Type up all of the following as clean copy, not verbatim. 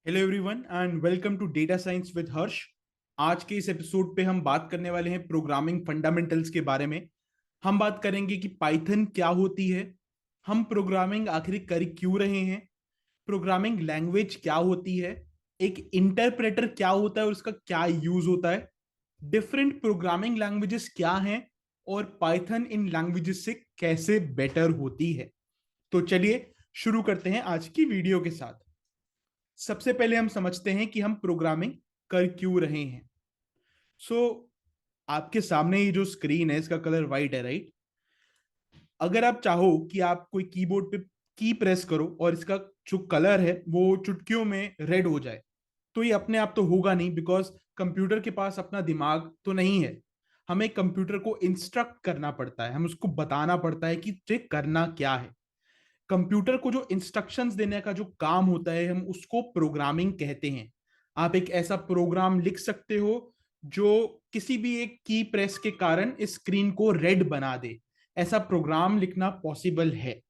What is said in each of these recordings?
Hello everyone and welcome to data science with Harsh. आज के इस एपिसोड पे हम बात करने वाले हैं प्रोग्रामिंग फंडामेंटल्स के बारे में। हम बात करेंगे कि पाइथन क्या होती है, हम प्रोग्रामिंग आखिर कर क्यों रहे हैं, प्रोग्रामिंग लैंग्वेज क्या होती है, एक इंटरप्रेटर क्या होता है और उसका क्या यूज होता है, डिफरेंट प्रोग्रामिंग लैंग्वेजेस क्या हैं और पाइथन इन लैंग्वेजेस से कैसे बेटर होती है। तो चलिए शुरू करते हैं आज की वीडियो के साथ। सबसे पहले हम समझते हैं कि हम प्रोग्रामिंग कर क्यों रहे हैं। सो आपके सामने ये जो स्क्रीन है इसका कलर वाइट है, राइट? अगर आप चाहो कि आप कोई कीबोर्ड पे की प्रेस करो और इसका जो कलर है वो चुटकियों में रेड हो जाए, तो ये अपने आप तो होगा नहीं, बिकॉज कंप्यूटर के पास अपना दिमाग तो नहीं है। हमें कंप्यूटर को इंस्ट्रक्ट करना पड़ता है, हम उसको बताना पड़ता है कि ये करना क्या है। कंप्यूटर को जो इंस्ट्रक्शंस देने का जो काम होता है हम उसको प्रोग्रामिंग कहते हैं। आप एक ऐसा प्रोग्राम लिख सकते हो जो किसी भी एक की प्रेस के कारण इस स्क्रीन को रेड बना दे। ऐसा प्रोग्राम लिखना पॉसिबल है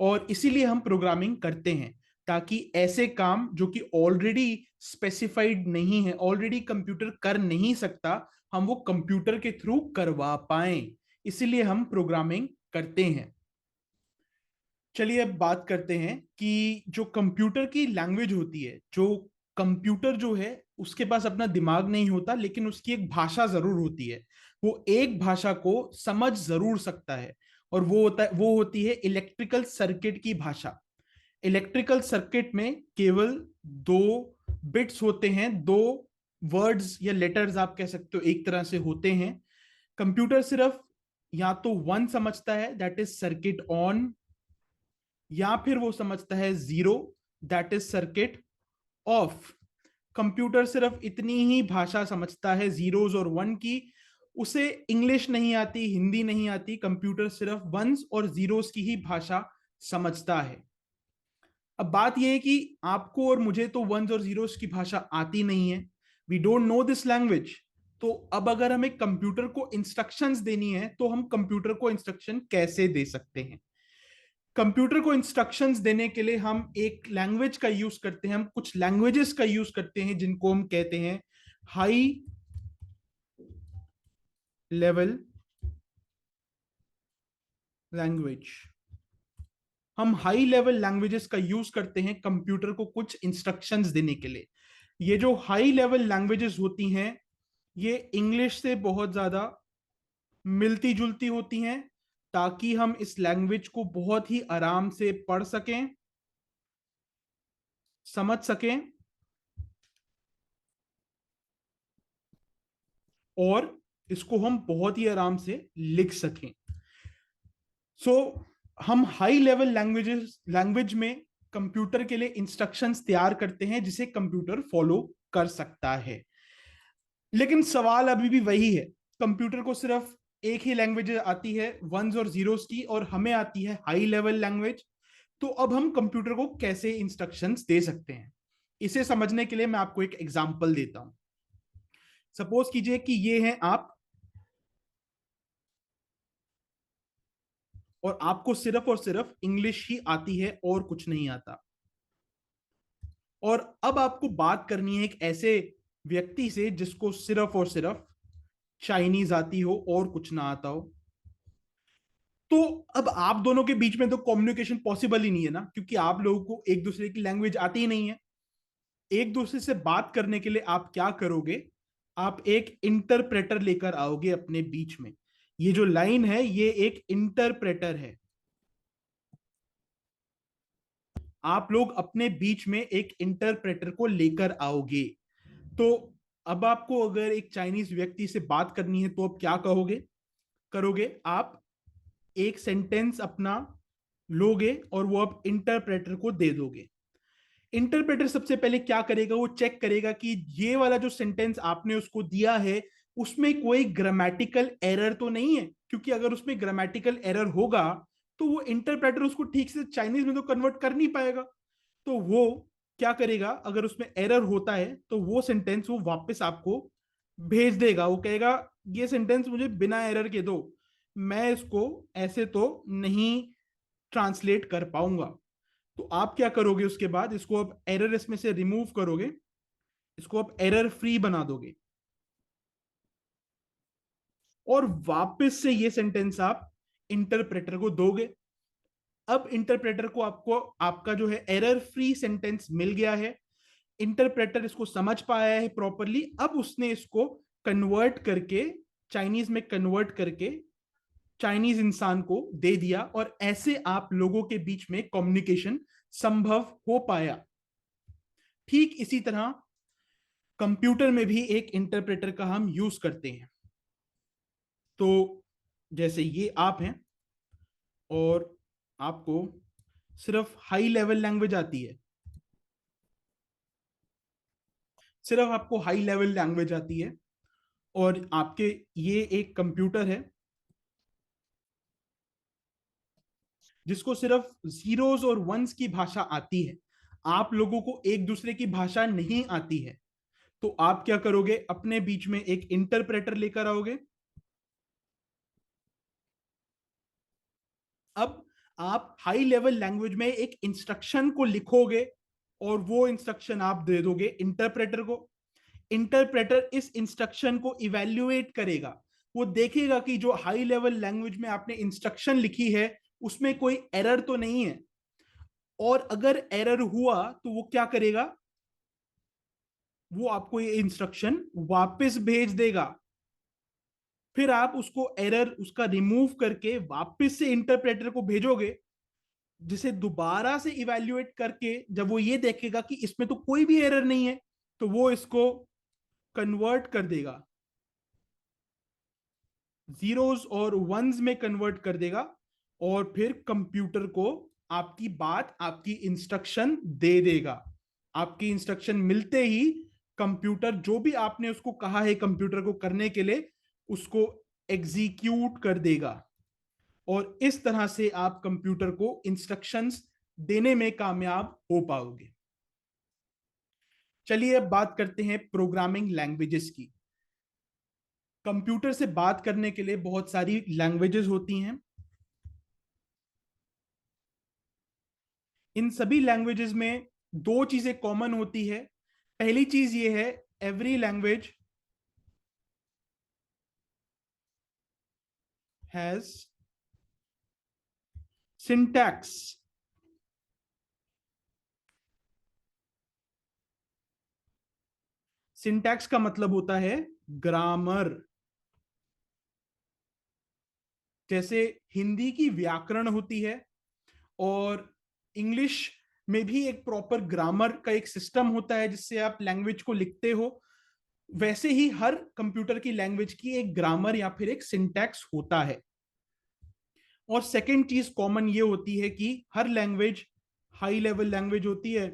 और इसीलिए हम प्रोग्रामिंग करते हैं, ताकि ऐसे काम जो कि ऑलरेडी स्पेसिफाइड नहीं है, ऑलरेडी कंप्यूटर कर नहीं सकता, हम वो कंप्यूटर के थ्रू करवा पाएं। इसीलिए हम प्रोग्रामिंग करते हैं। चलिए अब बात करते हैं कि जो कंप्यूटर की लैंग्वेज होती है, जो कंप्यूटर जो है उसके पास अपना दिमाग नहीं होता, लेकिन उसकी एक भाषा जरूर होती है। वो एक भाषा को समझ जरूर सकता है और वो होती है इलेक्ट्रिकल सर्किट की भाषा। इलेक्ट्रिकल सर्किट में केवल दो बिट्स होते हैं, दो वर्ड्स या लेटर्स आप कह सकते हो एक तरह से होते हैं। कंप्यूटर सिर्फ या तो वन समझता है, दैट इज सर्किट ऑन, या फिर वो समझता है zero, that is circuit of. Computer सिर्फ इतनी ही भाषा समझता है, जीरोस और वन की। उसे इंग्लिश नहीं आती, हिंदी नहीं आती, कंप्यूटर सिर्फ वंस और जीरोस की ही भाषा समझता है। अब बात यह है कि आपको और मुझे तो वंस और जीरोस की भाषा आती नहीं है, we don't know this language. तो अब अगर हमें कंप्यूटर को इंस्ट्रक्शंस देनी है तो हम कंप्यूटर को इंस्ट्रक्शन कैसे दे सकते हैं? कंप्यूटर को इंस्ट्रक्शंस देने के लिए हम एक लैंग्वेज का यूज करते हैं, हम कुछ लैंग्वेजेस का यूज करते हैं जिनको हम कहते हैं हाई लेवल लैंग्वेज। हम हाई लेवल लैंग्वेजेस का यूज करते हैं कंप्यूटर को कुछ इंस्ट्रक्शंस देने के लिए। ये जो हाई लेवल लैंग्वेजेस होती हैं ये इंग्लिश से बहुत ज्यादा मिलती जुलती होती हैं, ताकि हम इस लैंग्वेज को बहुत ही आराम से पढ़ सकें, समझ सकें और इसको हम बहुत ही आराम से लिख सकें। सो हम हाई लेवल लैंग्वेज में कंप्यूटर के लिए इंस्ट्रक्शंस तैयार करते हैं जिसे कंप्यूटर फॉलो कर सकता है। लेकिन सवाल अभी भी वही है, कंप्यूटर को सिर्फ एक ही लैंग्वेज आती है वंस और जीरोस की, और हमें आती है हाई लेवल लैंग्वेज। तो अब हम कंप्यूटर को कैसे इंस्ट्रक्शंस दे सकते हैं, इसे समझने के लिए मैं आपको एक एग्जांपल देता हूं। सपोज कीजिए कि ये हैं आप, और आपको सिर्फ और सिर्फ इंग्लिश ही आती है और कुछ नहीं आता। और अब आपको बात करनी है एक ऐसे व्यक्ति से जिसको सिर्फ और सिर्फ चाइनीज आती हो और कुछ ना आता हो। तो अब आप दोनों के बीच में तो कम्युनिकेशन पॉसिबल ही नहीं है ना, क्योंकि आप लोगों को एक दूसरे की लैंग्वेज आती ही नहीं है। एक दूसरे से बात करने के लिए आप क्या करोगे? आप एक इंटरप्रेटर लेकर आओगे अपने बीच में। ये जो लाइन है ये एक इंटरप्रेटर है। आप लोग अपने बीच में एक इंटरप्रेटर को लेकर आओगे। तो अब आपको अगर एक चाइनीज व्यक्ति से बात करनी है तो अब क्या कहोगे, करोगे? आप एक सेंटेंस अपना लोगे और वो अब इंटरप्रेटर को दे दोगे। इंटरप्रेटर सबसे पहले क्या करेगा, वो चेक करेगा कि ये वाला जो सेंटेंस आपने उसको दिया है उसमें कोई ग्रामेटिकल एरर तो नहीं है, क्योंकि अगर उसमें ग्रामेटिकल एरर होगा तो वो इंटरप्रेटर उसको ठीक से चाइनीज में तो कन्वर्ट कर नहीं पाएगा। तो वो क्या करेगा, अगर उसमें एरर होता है तो वो सेंटेंस वो वापस आपको भेज देगा। वो कहेगा ये सेंटेंस मुझे बिना एरर के दो, मैं इसको ऐसे तो नहीं ट्रांसलेट कर पाऊंगा। तो आप क्या करोगे, उसके बाद इसको आप एरर इसमें से रिमूव करोगे, इसको आप एरर फ्री बना दोगे और वापस से ये सेंटेंस आप इंटरप्रेटर को दोगे। अब इंटरप्रेटर को आपको आपका जो है एरर फ्री सेंटेंस मिल गया है, इंटरप्रेटर इसको समझ पाया है प्रॉपरली। अब उसने इसको कन्वर्ट करके, चाइनीज में कन्वर्ट करके चाइनीज इंसान को दे दिया और ऐसे आप लोगों के बीच में कम्युनिकेशन संभव हो पाया। ठीक इसी तरह कंप्यूटर में भी एक इंटरप्रेटर का हम यूज करते हैं। तो जैसे ये आप हैं और आपको सिर्फ हाई लेवल लैंग्वेज आती है, सिर्फ आपको हाई लेवल लैंग्वेज आती है और आपके ये एक कंप्यूटर है जिसको सिर्फ जीरोस और वंस की भाषा आती है, आप लोगों को एक दूसरे की भाषा नहीं आती है। तो आप क्या करोगे, अपने बीच में एक इंटरप्रेटर लेकर आओगे। अब आप हाई लेवल लैंग्वेज में एक इंस्ट्रक्शन को लिखोगे और वो इंस्ट्रक्शन आप दे दोगे इंटरप्रेटर को। इंटरप्रेटर इस इंस्ट्रक्शन को इवेल्युएट करेगा, वो देखेगा कि जो हाई लेवल लैंग्वेज में आपने इंस्ट्रक्शन लिखी है उसमें कोई एरर तो नहीं है, और अगर एरर हुआ तो वो क्या करेगा, वो आपको ये इंस्ट्रक्शन वापस भेज देगा। फिर आप उसको एरर उसका रिमूव करके वापस से इंटरप्रेटर को भेजोगे, जिसे दोबारा से इवेल्युएट करके जब वो ये देखेगा कि इसमें तो कोई भी एरर नहीं है तो वो इसको कन्वर्ट कर देगा, जीरोस और वंस में कन्वर्ट कर देगा और फिर कंप्यूटर को आपकी बात, आपकी इंस्ट्रक्शन दे देगा। आपकी इंस्ट्रक्शन मिलते ही कंप्यूटर जो भी आपने उसको कहा है कंप्यूटर को करने के लिए, उसको एग्जीक्यूट कर देगा और इस तरह से आप कंप्यूटर को इंस्ट्रक्शंस देने में कामयाब हो पाओगे। चलिए अब बात करते हैं प्रोग्रामिंग लैंग्वेजेस की। कंप्यूटर से बात करने के लिए बहुत सारी लैंग्वेजेस होती हैं। इन सभी लैंग्वेजेस में दो चीजें कॉमन होती है। पहली चीज ये है, every language has syntax. Syntax का मतलब होता है ग्रामर। जैसे हिंदी की व्याकरण होती है और इंग्लिश में भी एक प्रॉपर ग्रामर का एक सिस्टम होता है जिससे आप लैंग्वेज को लिखते हो, वैसे ही हर कंप्यूटर की लैंग्वेज की एक ग्रामर या फिर एक सिंटैक्स होता है। और सेकंड चीज कॉमन ये होती है कि हर लैंग्वेज हाई लेवल लैंग्वेज होती है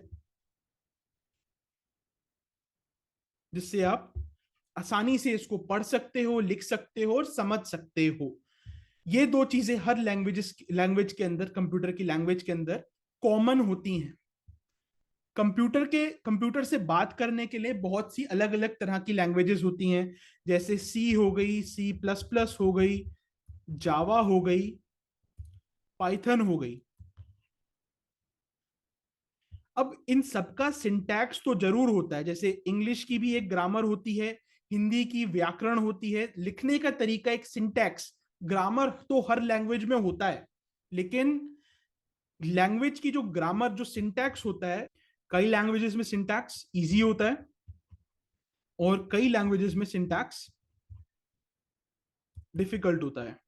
जिससे आप आसानी से इसको पढ़ सकते हो, लिख सकते हो और समझ सकते हो। ये दो चीजें हर लैंग्वेज के अंदर, कंप्यूटर की लैंग्वेज के अंदर कॉमन होती हैं। कंप्यूटर से बात करने के लिए बहुत सी अलग अलग तरह की लैंग्वेजेस होती हैं, जैसे सी हो गई, सी प्लस प्लस हो गई, जावा हो गई, पाइथन हो गई। अब इन सबका सिंटैक्स तो जरूर होता है, जैसे इंग्लिश की भी एक ग्रामर होती है, हिंदी की व्याकरण होती है, लिखने का तरीका एक सिंटैक्स, ग्रामर तो हर लैंग्वेज में होता है। लेकिन लैंग्वेज की जो ग्रामर, जो सिंटैक्स होता है, कई लैंग्वेजेस में सिंटैक्स इजी होता है और कई लैंग्वेजेस में सिंटैक्स डिफिकल्ट होता है।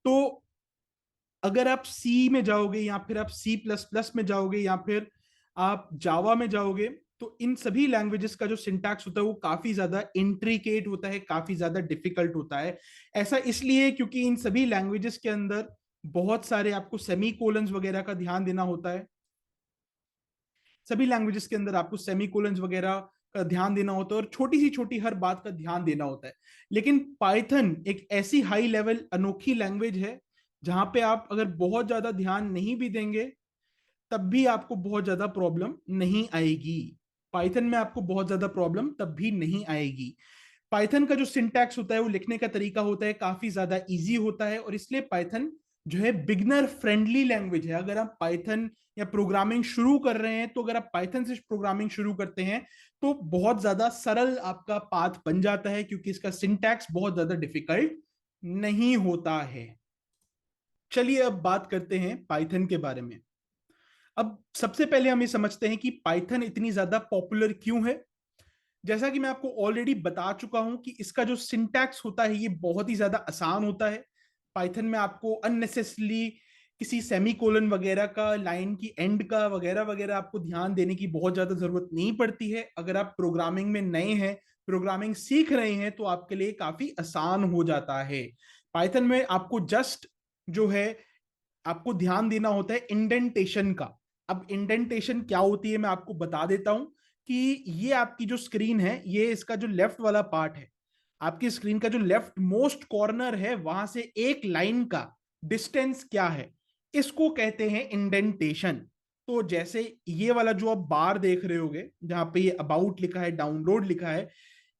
तो अगर आप सी में जाओगे या फिर आप सी प्लस प्लस में जाओगे या फिर आप जावा में जाओगे, तो इन सभी लैंग्वेजेस का जो सिंटैक्स होता है वो काफी ज्यादा इंट्रिकेट होता है, काफी ज्यादा डिफिकल्ट होता है। ऐसा इसलिए क्योंकि इन सभी लैंग्वेजेस के अंदर बहुत सारे आपको सेमी कोलन्स वगैरह का ध्यान देना होता है। सभी लैंग्वेजेस के अंदर आपको सेमी कोलन्स वगैरह का ध्यान देना होता है और छोटी सी छोटी हर बात का ध्यान देना होता है। लेकिन पाइथन एक ऐसी हाई लेवल अनोखी लैंग्वेज है जहां पे आप अगर बहुत ज्यादा ध्यान नहीं भी देंगे तब भी आपको बहुत ज्यादा प्रॉब्लम नहीं आएगी। पाइथन में आपको बहुत ज्यादा प्रॉब्लम तब भी नहीं आएगी। पाइथन का जो सिंटैक्स होता है, वो लिखने का तरीका होता है, काफी ज्यादा इजी होता है और इसलिए पाइथन जो है बिगनर फ्रेंडली लैंग्वेज है। अगर आप पाइथन या प्रोग्रामिंग शुरू कर रहे हैं, तो अगर आप पाइथन से प्रोग्रामिंग शुरू करते हैं तो बहुत ज्यादा सरल आपका पाथ बन जाता है, क्योंकि इसका सिंटैक्स बहुत ज्यादा डिफिकल्ट नहीं होता है। चलिए अब बात करते हैं पाइथन के बारे में। अब सबसे पहले हम ये समझते हैं कि पाइथन इतनी ज्यादा पॉपुलर क्यों है। जैसा कि मैं आपको ऑलरेडी बता चुका हूं कि इसका जो सिंटैक्स होता है ये बहुत ही ज्यादा आसान होता है। पाइथन में आपको अननेसेसरली किसी सेमीकोलन वगैरह का, लाइन की एंड का वगैरह वगैरह आपको ध्यान देने की बहुत ज्यादा जरूरत नहीं पड़ती है। अगर आप प्रोग्रामिंग में नए हैं, प्रोग्रामिंग सीख रहे हैं, तो आपके लिए काफी आसान हो जाता है। पाइथन में आपको जस्ट जो है आपको ध्यान देना होता है इंडेंटेशन का। अब इंडेंटेशन क्या होती है मैं आपको बता देता हूं कि ये आपकी जो स्क्रीन है, ये इसका जो लेफ्ट वाला पार्ट है, आपकी स्क्रीन का जो लेफ्ट मोस्ट कॉर्नर है, वहां से एक लाइन का डिस्टेंस क्या है, इसको कहते हैं इंडेंटेशन। तो जैसे ये वाला जो आप बार देख रहे होगे, जहां पे ये अबाउट लिखा है, डाउनलोड लिखा है,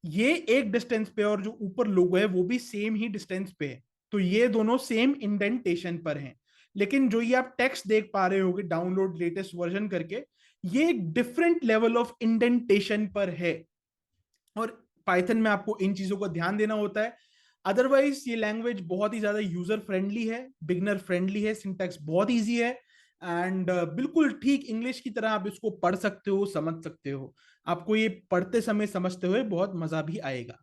ये एक डिस्टेंस पे, और जो ऊपर लोगो है वो भी सेम ही डिस्टेंस पे है। तो ये दोनों सेम इंडेंटेशन पर हैं। लेकिन जो ये आप टेक्स्ट देख पा रहे होगे डाउनलोड लेटेस्ट वर्जन करके, ये एक डिफरेंट लेवल ऑफ इंडेंटेशन पर है। और पाइथन में आपको इन चीजों का ध्यान देना होता है। अदरवाइज ये लैंग्वेज बहुत ही ज्यादा यूजर फ्रेंडली है, बिगनर फ्रेंडली है, सिंटैक्स बहुत इजी है, एंड बिल्कुल ठीक इंग्लिश की तरह आप इसको पढ़ सकते हो, समझ सकते हो। आपको ये पढ़ते समय समझते हुए बहुत मजा भी आएगा।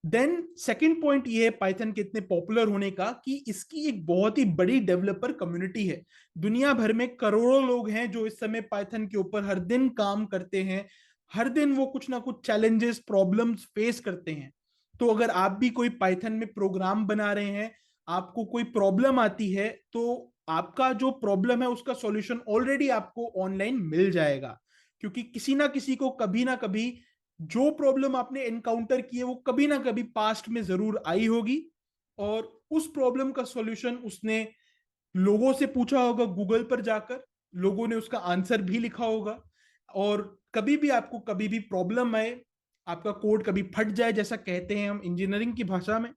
देन सेकंड पॉइंट ये है पाइथन के इतने पॉपुलर होने का, कि इसकी एक बहुत ही बड़ी डेवलपर कम्युनिटी है। दुनिया भर में करोड़ों लोग हैं जो इस समय पाइथन के ऊपर हर दिन काम करते हैं। हर दिन वो कुछ ना कुछ चैलेंजेस, प्रॉब्लम्स फेस करते हैं। तो अगर आप भी कोई पाइथन में प्रोग्राम बना रहे हैं, आपको कोई प्रॉब्लम आती है, तो आपका जो प्रॉब्लम है उसका सॉल्यूशन ऑलरेडी आपको ऑनलाइन मिल जाएगा। क्योंकि किसी ना किसी को कभी ना कभी जो प्रॉब्लम आपने एनकाउंटर की है वो कभी ना कभी पास्ट में जरूर आई होगी, और उस प्रॉब्लम का सॉल्यूशन उसने लोगों से पूछा होगा, गूगल पर जाकर लोगों ने उसका आंसर भी लिखा होगा। और कभी भी आपको कभी भी प्रॉब्लम आए, आपका कोड कभी फट जाए, जैसा कहते हैं हम इंजीनियरिंग की भाषा में,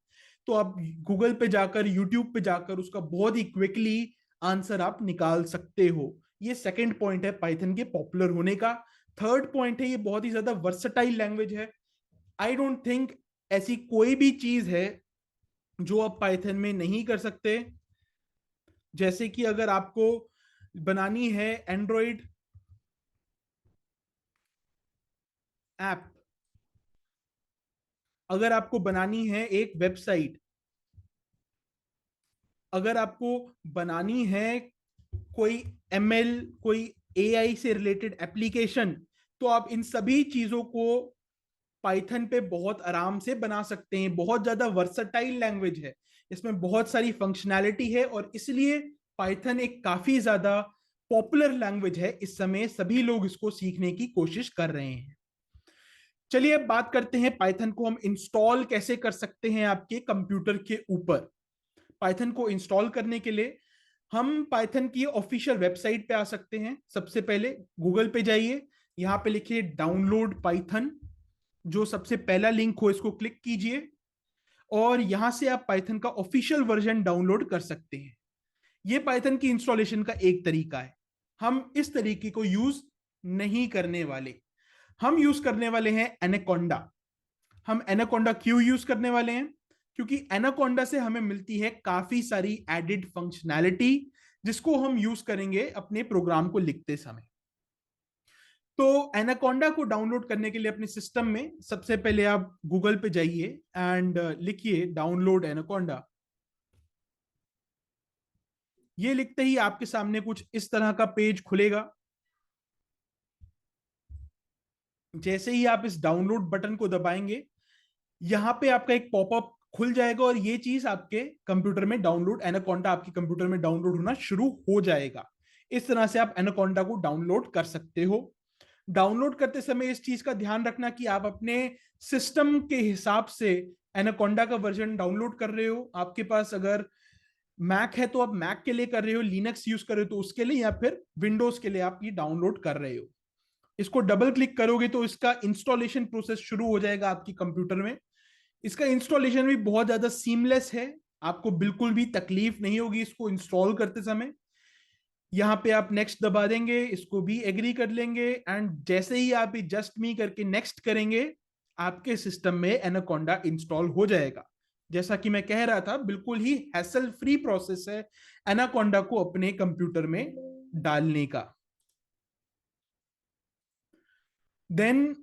तो आप गूगल पे जाकर, यूट्यूब पे जाकर उसका बहुत ही क्विकली आंसर आप निकाल सकते हो। ये सेकंड पॉइंट है पाइथन के पॉपुलर होने का। थर्ड पॉइंट है, ये बहुत ही ज्यादा वर्सटाइल लैंग्वेज है। आई डोंट थिंक ऐसी कोई भी चीज है जो आप पाइथन में नहीं कर सकते। जैसे कि अगर आपको बनानी है एंड्रॉइड ऐप, अगर आपको बनानी है एक वेबसाइट, अगर आपको बनानी है कोई एमएल, कोई एआई से रिलेटेड एप्लीकेशन, तो आप इन सभी चीजों को पाइथन पे बहुत आराम से बना सकते हैं। बहुत ज्यादा वर्सटाइल लैंग्वेज है, इसमें बहुत सारी फंक्शनैलिटी है, और इसलिए पाइथन एक काफी ज्यादा पॉपुलर लैंग्वेज है। इस समय सभी लोग इसको सीखने की कोशिश कर रहे हैं। चलिए अब बात करते हैं पाइथन को हम इंस्टॉल कैसे कर सकते हैं आपके कंप्यूटर के ऊपर। पाइथन को इंस्टॉल करने के लिए हम पाइथन की ऑफिशियल वेबसाइट पे आ सकते हैं। सबसे पहले गूगल पे जाइए, यहां पे लिखिए डाउनलोड पाइथन, जो सबसे पहला लिंक हो इसको क्लिक कीजिए, और यहां से आप पाइथन का ऑफिशियल वर्जन डाउनलोड कर सकते हैं। यह पाइथन की इंस्टॉलेशन का एक तरीका है। हम इस तरीके को यूज नहीं करने वाले, हम यूज करने वाले हैं एनाकोंडा। हम एनाकोंडा क्यों यूज करने वाले हैं? क्योंकि एनाकोंडा से हमें मिलती है काफी सारी एडिड फंक्शनैलिटी, जिसको हम यूज करेंगे अपने प्रोग्राम को लिखते समय। तो एनाकोंडा को डाउनलोड करने के लिए अपने सिस्टम में सबसे पहले आप गूगल पे जाइए एंड लिखिए डाउनलोड एनाकोंडा। ये लिखते ही आपके सामने कुछ इस तरह का पेज खुलेगा। जैसे ही आप इस डाउनलोड बटन को दबाएंगे, यहां पे आपका एक पॉपअप खुल जाएगा, और ये चीज आपके कंप्यूटर में डाउनलोड, एनाकोंडा आपके कंप्यूटर में डाउनलोड होना शुरू हो जाएगा। इस तरह से आप एनाकोंडा को डाउनलोड कर सकते हो। डाउनलोड करते समय इस चीज का ध्यान रखना कि आप अपने सिस्टम के हिसाब से एनाकोंडा का वर्जन डाउनलोड कर रहे हो। आपके पास अगर मैक है तो आप मैक के लिए कर रहे हो, लिनक्स यूज कर रहे हो तो उसके लिए, या फिर विंडोज के लिए आप ये डाउनलोड कर रहे हो। इसको डबल क्लिक करोगे तो इसका इंस्टॉलेशन प्रोसेस शुरू हो जाएगा आपकी कंप्यूटर में। इसका इंस्टॉलेशन भी बहुत ज्यादा सीमलेस है। आपको बिल्कुल भी तकलीफ नहीं होगी इसको इंस्टॉल करते समय। यहाँ पे आप नेक्स्ट दबा देंगे, इसको भी एग्री कर लेंगे, एंड जैसे ही आप जस्ट मी करके नेक्स्ट करेंगे, आपके सिस्टम में एनाकोंडा इंस्टॉल हो जाएगा। जैसा कि मैं कह रहा था, बिल्कुल ही हैसल फ्री प्रोसेस है एनाकोंडा को अपने कंप्यूटर में डालने का। देन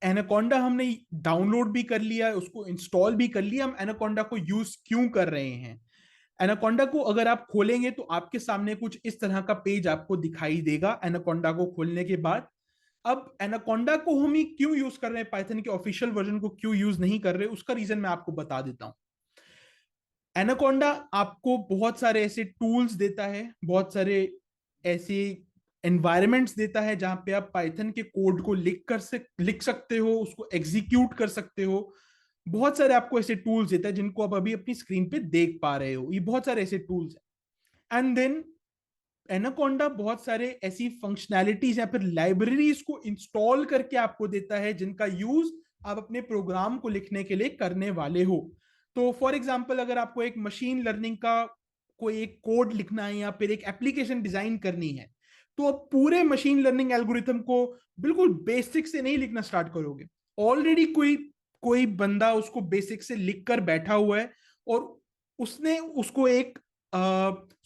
एनाकोंडा हमने डाउनलोड भी कर लिया, उसको इंस्टॉल भी कर लिया। हम एनाकोंडा को यूज क्यों कर रहे हैं? एनाकोंडा को अगर आप खोलेंगे तो आपके सामने कुछ इस तरह का पेज आपको दिखाई देगा एनाकोंडा को खोलने के बाद। अब एनाकोंडा को हम ही क्यों यूज कर रहे हैं, पाइथन के ऑफिशियल वर्जन को क्यों यूज नहीं कर रहे, उसका रीजन मैं आपको बता देता हूं। एनाकोंडा आपको बहुत सारे ऐसे टूल्स देता है, बहुत सारे ऐसे एनवायरमेंट्स देता है जहां पे आप पाइथन के कोड को लिख सकते हो, उसको एग्जीक्यूट कर सकते हो। बहुत सारे आपको ऐसे टूल्स देता है जिनको आप अभी अपनी स्क्रीन पे देख पा रहे हो, ये बहुत सारे ऐसे टूल्स हैं। एंड देन एनाकोंडा बहुत सारे ऐसी फंक्शनैलिटीज या फिर लाइब्रेरीज को इंस्टॉल करके आपको देता है जिनका यूज आप अपने प्रोग्राम को लिखने के लिए करने वाले हो। तो फॉर एग्जाम्पल, अगर आपको एक मशीन लर्निंग का कोई एक कोड लिखना है या फिर एक एप्लीकेशन डिजाइन करनी है, तो आप पूरे मशीन लर्निंग एल्गोरिथम को बिल्कुल बेसिक से नहीं लिखना स्टार्ट करोगे। ऑलरेडी कोई कोई बंदा उसको बेसिक से लिख कर बैठा हुआ है, और उसने उसको एक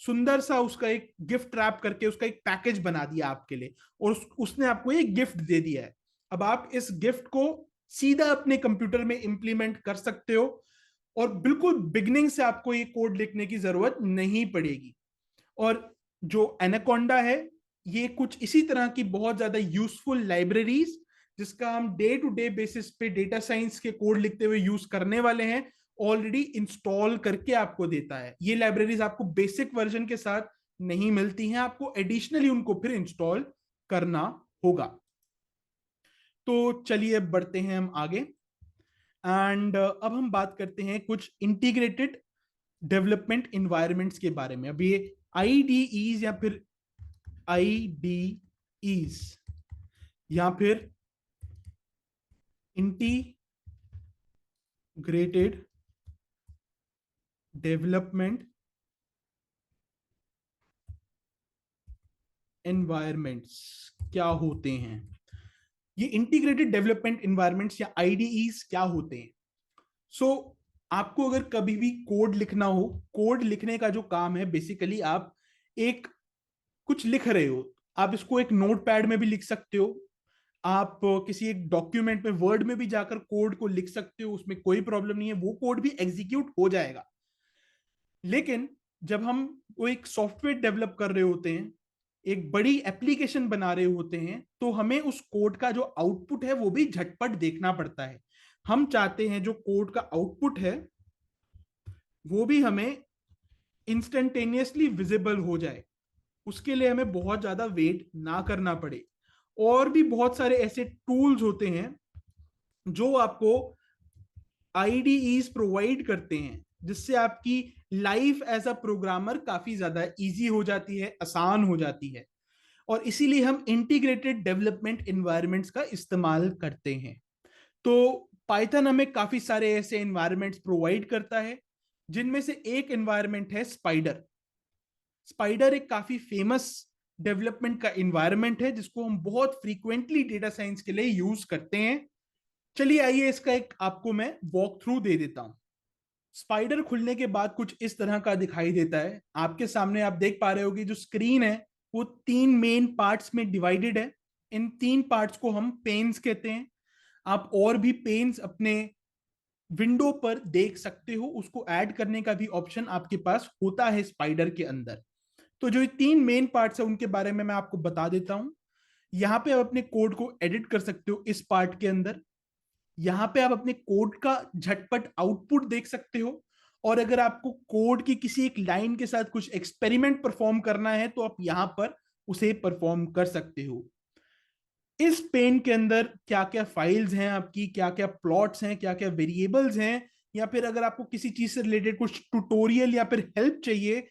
सुंदर सा उसका एक गिफ्ट रैप करके उसका एक पैकेज बना दिया आपके लिए, और उसने आपको एक गिफ्ट दे दिया है। अब आप इस गिफ्ट को सीधा अपने कंप्यूटर में इंप्लीमेंट कर सकते हो, और बिल्कुल बिगनिंग से आपको ये कोड लिखने की जरूरत नहीं पड़ेगी। और जो एनाकोंडा है, ये कुछ इसी तरह की बहुत ज्यादा यूजफुल लाइब्रेरीज, जिसका हम डे टू डे बेसिस पे डेटा साइंस के कोड लिखते हुए यूज करने वाले हैं, ऑलरेडी इंस्टॉल करके आपको देता है। ये लाइब्रेरीज आपको बेसिक वर्जन के साथ नहीं मिलती हैं, आपको एडिशनली उनको फिर इंस्टॉल करना होगा। तो चलिए बढ़ते हैं हम आगे, एंड अब हम बात करते हैं कुछ इंटीग्रेटेड डेवलपमेंट इन्वायरमेंट्स के बारे में। अब ये आईडीईज या फिर आईडीईज या फिर इंटीग्रेटेड डेवलपमेंट एनवायरमेंट्स क्या होते हैं? ये इंटीग्रेटेड डेवलपमेंट एनवायरमेंट्स या आईडीईज क्या होते हैं? सो आपको अगर कभी भी कोड लिखना हो, कोड लिखने का जो काम है, बेसिकली आप एक कुछ लिख रहे हो, आप इसको एक नोट पैड में भी लिख सकते हो, आप किसी एक डॉक्यूमेंट में वर्ड में भी जाकर कोड को लिख सकते हो, उसमें कोई प्रॉब्लम नहीं है, वो कोड भी एग्जीक्यूट हो जाएगा। लेकिन जब हम कोई एक सॉफ्टवेयर डेवलप कर रहे होते हैं, एक बड़ी एप्लीकेशन बना रहे होते हैं, तो हमें उस कोड का जो आउटपुट है वो भी झटपट देखना पड़ता है। हम चाहते हैं जो कोड का आउटपुट है वो भी हमें इंस्टेंटेनियसली विजिबल हो जाए, उसके लिए हमें बहुत ज्यादा वेट ना करना पड़े। और भी बहुत सारे ऐसे टूल्स होते हैं जो आपको आईडीईज प्रोवाइड करते हैं, जिससे आपकी लाइफ एज अ प्रोग्रामर काफी ज्यादा इजी हो जाती है, आसान हो जाती है। और इसीलिए हम इंटीग्रेटेड डेवलपमेंट एनवायरनमेंट्स का इस्तेमाल करते हैं। तो पाइथन हमें काफी सारे ऐसे एनवायरनमेंट्स प्रोवाइड करता है, जिनमें से एक एनवायरनमेंट है स्पाइडर। स्पाइडर एक काफी फेमस डेवलपमेंट का एनवायरनमेंट है, जिसको हम बहुत फ्रीक्वेंटली डेटा साइंस के लिए यूज करते हैं। चलिए आइए इसका एक आपको मैं वॉक थ्रू दे देता हूं। स्पाइडर खुलने के बाद कुछ इस तरह का दिखाई देता है। आपके सामने आप देख पा रहे हो कि जो स्क्रीन है वो तीन मेन पार्ट्स में डिवाइडेड है। इन तीन पार्ट्स को हम पेन्स कहते हैं। आप और भी पेन्स अपने विंडो पर देख सकते हो, उसको ऐड करने का भी ऑप्शन आपके पास होता है स्पाइडर के अंदर। तो जो ये तीन मेन पार्ट्स है उनके बारे में मैं आपको बता देता हूं। यहाँ पे आप अपने कोड को एडिट कर सकते हो इस पार्ट के अंदर। यहाँ पे आप अपने कोड का झटपट आउटपुट देख सकते हो, और अगर आपको कोड की किसी एक लाइन के साथ कुछ एक्सपेरिमेंट परफॉर्म करना है तो आप यहाँ पर उसे परफॉर्म कर सकते हो। इस पेन के अंदर क्या क्या फाइल्स हैं आपकी, क्या क्या प्लॉट्स हैं, क्या क्या वेरिएबल्स हैं, या फिर अगर आपको किसी चीज से रिलेटेड कुछ ट्यूटोरियल या फिर हेल्प चाहिए,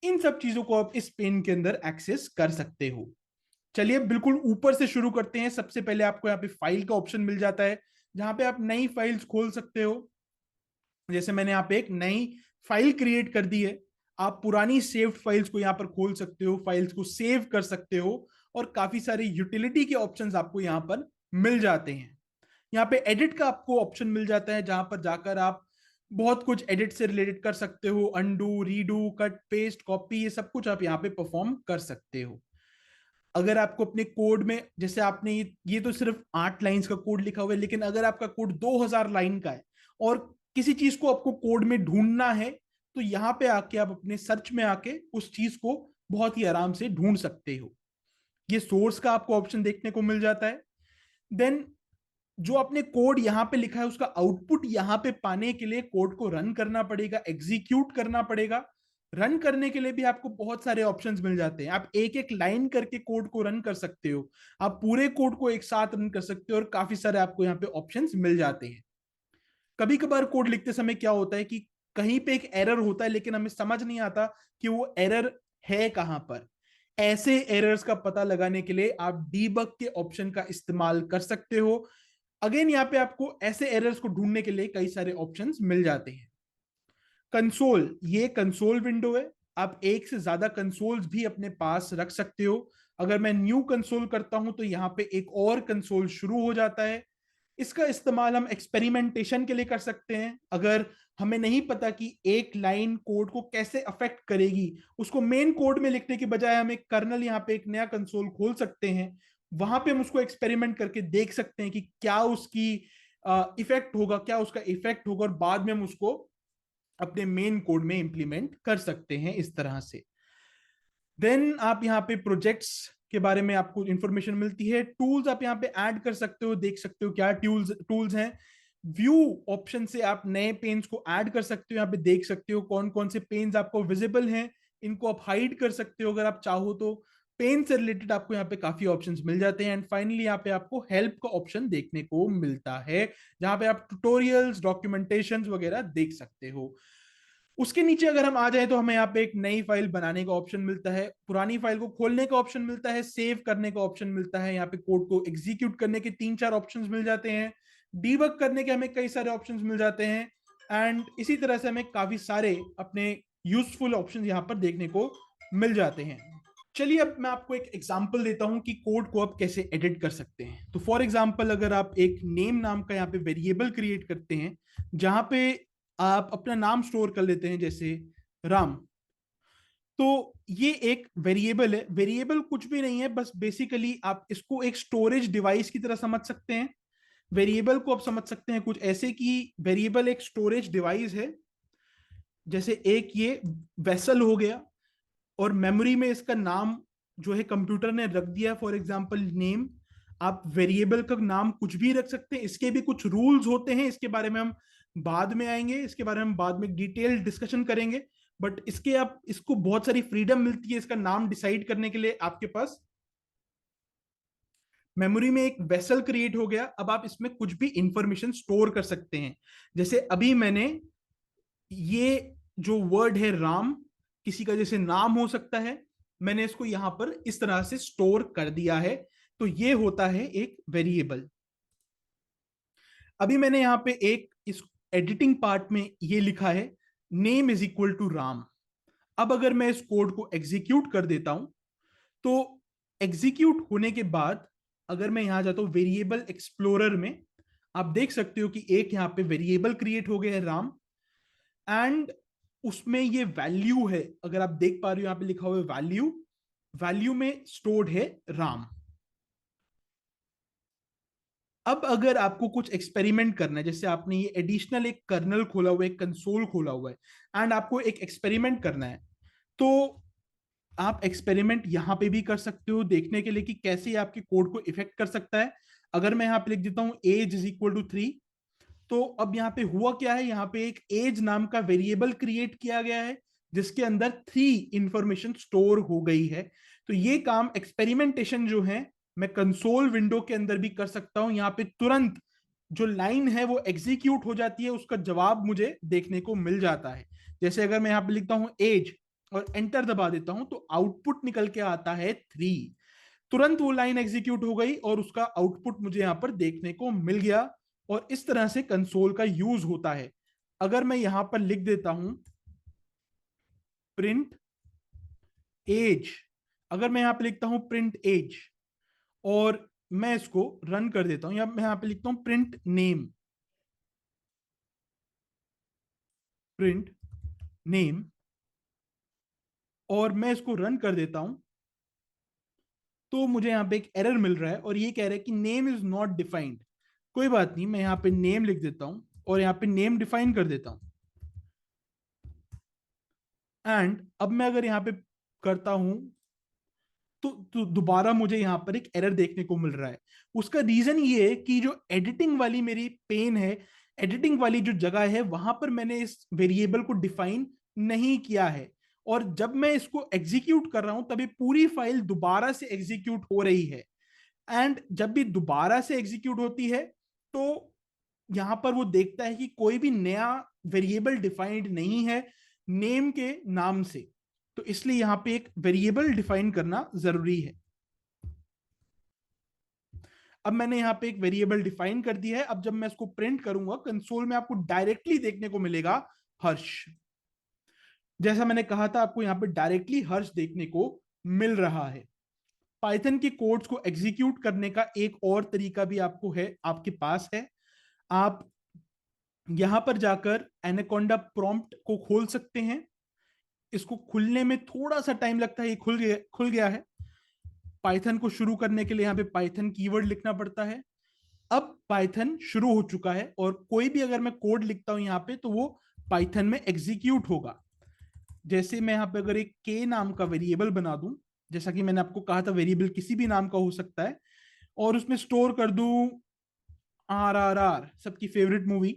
इन सब चीजों को आप इस पेन के अंदर एक्सेस कर सकते हो। चलिए बिल्कुल ऊपर से शुरू करते हैं। सबसे पहले आपको यहाँ पे फाइल का ऑप्शन मिल जाता है, जहां पे आप नई फाइल्स खोल सकते हो। जैसे मैंने यहाँ पे एक नई फाइल क्रिएट कर दी है, आप पुरानी सेव्ड फाइल्स को यहाँ पर खोल सकते हो, फाइल्स को सेव कर सकते हो, और काफी सारे यूटिलिटी के ऑप्शंस आपको यहाँ पर मिल जाते हैं। यहाँ पे एडिट का आपको ऑप्शन मिल जाता है, जहां पर जाकर आप बहुत कुछ एडिट से रिलेटेड कर सकते हो, undo, redo, cut, paste, copy, ये सब कुछ आप यहाँ पे परफॉर्म कर सकते हो। अगर आपको अपने कोड में, जैसे आपने ये तो सिर्फ 8 लाइंस का कोड लिखा हुआ है, लेकिन अगर आपका कोड 2000 लाइन का है और किसी चीज को आपको कोड में ढूंढना है, तो यहाँ पे आके आप अपने सर्च में आके उस चीज को बहुत ही आराम से ढूंढ सकते हो। ये सोर्स का आपको ऑप्शन देखने को मिल जाता है। देन जो आपने कोड यहाँ पे लिखा है उसका आउटपुट यहाँ पे पाने के लिए कोड को रन करना पड़ेगा, एग्जीक्यूट करना पड़ेगा। रन करने के लिए भी आपको बहुत सारे ऑप्शंस मिल जाते हैं। आप एक एक लाइन करके कोड को रन कर सकते हो, आप पूरे कोड को एक साथ रन कर सकते हो, और काफी सारे आपको यहाँ पे ऑप्शंस मिल जाते हैं। कभी कभार कोड लिखते समय क्या होता है कि कहीं पे एक एरर होता है, लेकिन हमें समझ नहीं आता कि वो एरर है कहां पर। ऐसे एरर्स का पता लगाने के लिए आप डीबग के ऑप्शन का इस्तेमाल कर सकते हो। अगेन यहाँ पे आपको ऐसे एरर्स को ढूंढने के लिए कई सारे ऑप्शंस मिल जाते हैं। कंसोल, ये कंसोल विंडो है। आप एक से ज्यादा कंसोल्स भी अपने पास रख सकते हो। अगर मैं न्यू कंसोल करता हूं तो यहाँ पे एक और कंसोल शुरू हो जाता है। इसका इस्तेमाल हम एक्सपेरिमेंटेशन के लिए कर सकते हैं। अगर हमें नहीं पता कि एक लाइन कोड को कैसे अफेक्ट करेगी, उसको मेन कोड में लिखने के बजाय हम एक कर्नल यहाँ पे एक नया कंसोल खोल सकते हैं। वहां पे हम उसको एक्सपेरिमेंट करके देख सकते हैं कि क्या उसकी इफेक्ट होगा, क्या उसका इफेक्ट होगा, और बाद में हम उसको अपने मेन कोड में इंप्लीमेंट कर सकते हैं इस तरह से। देन आप यहाँ पे प्रोजेक्ट्स के बारे में आपको इंफॉर्मेशन मिलती है। टूल्स आप यहाँ पे ऐड कर सकते हो, देख सकते हो क्या टूल्स टूल्स हैं। व्यू ऑप्शन से आप नए पेन्स को ऐड कर सकते हो, यहाँ पे देख सकते हो कौन कौन से पेन्स आपको विजिबल हैं, इनको आप हाइड कर सकते हो अगर आप चाहो तो। पेन से रिलेटेड आपको यहाँ पे काफी ऑप्शंस मिल जाते हैं। एंड फाइनली यहाँ पे आपको हेल्प का ऑप्शन देखने को मिलता है, जहां पे आप ट्यूटोरियल्स, डॉक्यूमेंटेशन वगैरह देख सकते हो। उसके नीचे अगर हम आ जाए तो हमें यहाँ पे एक नई फाइल बनाने का ऑप्शन मिलता है, पुरानी फाइल को खोलने का ऑप्शन मिलता है, सेव करने का ऑप्शन मिलता है, यहाँ पे कोड को एग्जीक्यूट करने के 3-4 ऑप्शंस मिल जाते हैं, डीबग करने के हमें कई सारे ऑप्शंस मिल जाते हैं। एंड इसी तरह से हमें काफी सारे अपने यूजफुल ऑप्शन यहाँ पर देखने को मिल जाते हैं। चलिए अब मैं आपको एक एग्जांपल देता हूं कि कोड को आप कैसे एडिट कर सकते हैं। तो फॉर एग्जांपल अगर आप एक नेम नाम का यहाँ पे वेरिएबल क्रिएट करते हैं, जहां पे आप अपना नाम स्टोर कर लेते हैं, जैसे राम, तो ये एक वेरिएबल है। वेरिएबल कुछ भी नहीं है, बस बेसिकली आप इसको एक स्टोरेज डिवाइस की तरह समझ सकते हैं। वेरिएबल को आप समझ सकते हैं कुछ ऐसे कि वेरिएबल एक स्टोरेज डिवाइस है। जैसे एक ये वेसल हो गया, और मेमोरी में इसका नाम जो है कंप्यूटर ने रख दिया, फॉर एग्जांपल नेम। आप वेरिएबल का नाम कुछ भी रख सकते हैं, इसके भी कुछ रूल्स होते हैं, इसके बारे में हम बाद में आएंगे, इसके बारे में हम बाद में डिटेल डिस्कशन करेंगे। बट इसके आप इसको बहुत सारी फ्रीडम मिलती है इसका नाम डिसाइड करने के लिए। आपके पास मेमोरी में एक वेसल क्रिएट हो गया, अब आप इसमें कुछ भी इंफॉर्मेशन स्टोर कर सकते हैं। जैसे अभी मैंने ये जो वर्ड है राम, किसी का जैसे नाम हो सकता है, मैंने इसको यहां पर इस तरह से स्टोर कर दिया है। तो ये होता है एक वेरिएबल। अभी मैंने यहां पे एक इस एडिटिंग पार्ट में ये लिखा है name is equal to Ram. अब अगर मैं इस कोड को एग्जीक्यूट कर देता हूं, तो एग्जीक्यूट होने के बाद अगर मैं यहां जाता हूं वेरिएबल एक्सप्लोरर में, आप देख सकते हो कि एक यहां पे वेरिएबल क्रिएट हो गया है राम। एंड उसमें ये वैल्यू है, अगर आप देख पा रहे हो यहां पे लिखा हुआ है वैल्यू, वैल्यू में स्टोर्ड है राम। अब अगर आपको कुछ एक्सपेरिमेंट करना है, जैसे आपने ये एडिशनल एक कर्नल खोला हुआ है, एक कंसोल खोला हुआ है, एंड आपको एक एक्सपेरिमेंट करना है, तो आप एक्सपेरिमेंट यहां पे भी कर सकते हो देखने के लिए कि कैसे ये आपके कोड को इफेक्ट कर सकता है। अगर मैं यहां पे लिख देता हूं एज इज इक्वल टू 3, तो अब यहाँ पे हुआ क्या है, यहाँ पे एक एज नाम का वेरिएबल क्रिएट किया गया है, जिसके अंदर 3 इंफॉर्मेशन स्टोर हो गई है। तो ये काम एक्सपेरिमेंटेशन जो है मैं कंसोल विंडो के अंदर भी कर सकता हूं। यहाँ पे तुरंत जो लाइन है वो एग्जीक्यूट हो जाती है, उसका जवाब मुझे देखने को मिल जाता है। जैसे अगर मैं यहाँ पे लिखता हूं एज और एंटर दबा देता हूं, तो आउटपुट निकल के आता है 3। तुरंत वो लाइन एग्जीक्यूट हो गई और उसका आउटपुट मुझे यहां पर देखने को मिल गया। और इस तरह से कंसोल का यूज होता है। अगर मैं यहां पर लिख देता हूं प्रिंट एज, अगर मैं यहां पे लिखता हूं प्रिंट एज और मैं इसको रन कर देता हूं, या मैं यहां पे लिखता हूं प्रिंट नेम, प्रिंट नेम, और मैं इसको रन कर देता हूं, तो मुझे यहां पे एक एरर मिल रहा है और ये कह रहा है कि नेम इज नॉट डिफाइंड। कोई बात नहीं, मैं यहां पे नेम लिख देता हूं और यहां पे नेम डिफाइन कर देता हूं। एंड अब मैं अगर यहां पे करता हूं तो दोबारा मुझे यहां पर एक एरर देखने को मिल रहा है। उसका रीजन ये है कि जो एडिटिंग वाली मेरी पेन है, एडिटिंग वाली जो जगह है, वहां पर मैंने इस वेरिएबल को डिफाइन नहीं किया है, और जब मैं इसको एग्जीक्यूट कर रहा हूं तभी पूरी फाइल दोबारा से एग्जीक्यूट हो रही है। एंड जब भी दोबारा से एग्जीक्यूट होती है तो यहां पर वो देखता है कि कोई भी नया वेरिएबल डिफाइंड नहीं है नेम के नाम से, तो इसलिए यहां पे एक वेरिएबल डिफाइन करना जरूरी है। अब मैंने यहां पे एक वेरिएबल डिफाइन कर दिया है। अब जब मैं इसको प्रिंट करूंगा कंसोल में, आपको डायरेक्टली देखने को मिलेगा हर्ष। जैसा मैंने कहा था, आपको यहां पे डायरेक्टली हर्ष देखने को मिल रहा है। पाइथन के कोड्स को एग्जीक्यूट करने का एक और तरीका भी आपको है, आपके पास है। आप यहां पर जाकर एनाकोंडा प्रॉम्प्ट को खोल सकते हैं। इसको खुलने में थोड़ा सा टाइम लगता है, ये खुल गया है। पाइथन को शुरू करने के लिए यहां पे पाइथन कीवर्ड लिखना पड़ता है। अब पाइथन शुरू हो चुका है और कोई भी अगर मैं कोड लिखता हूं यहां पे तो वो पाइथन में एग्जीक्यूट होगा। जैसे मैं यहां पे अगर एक के नाम का वेरिएबल बना दूं, जैसा कि मैंने आपको कहा था वेरिएबल किसी भी नाम का हो सकता है, और उसमें स्टोर कर दूं RRR, सबकी फेवरेट मूवी,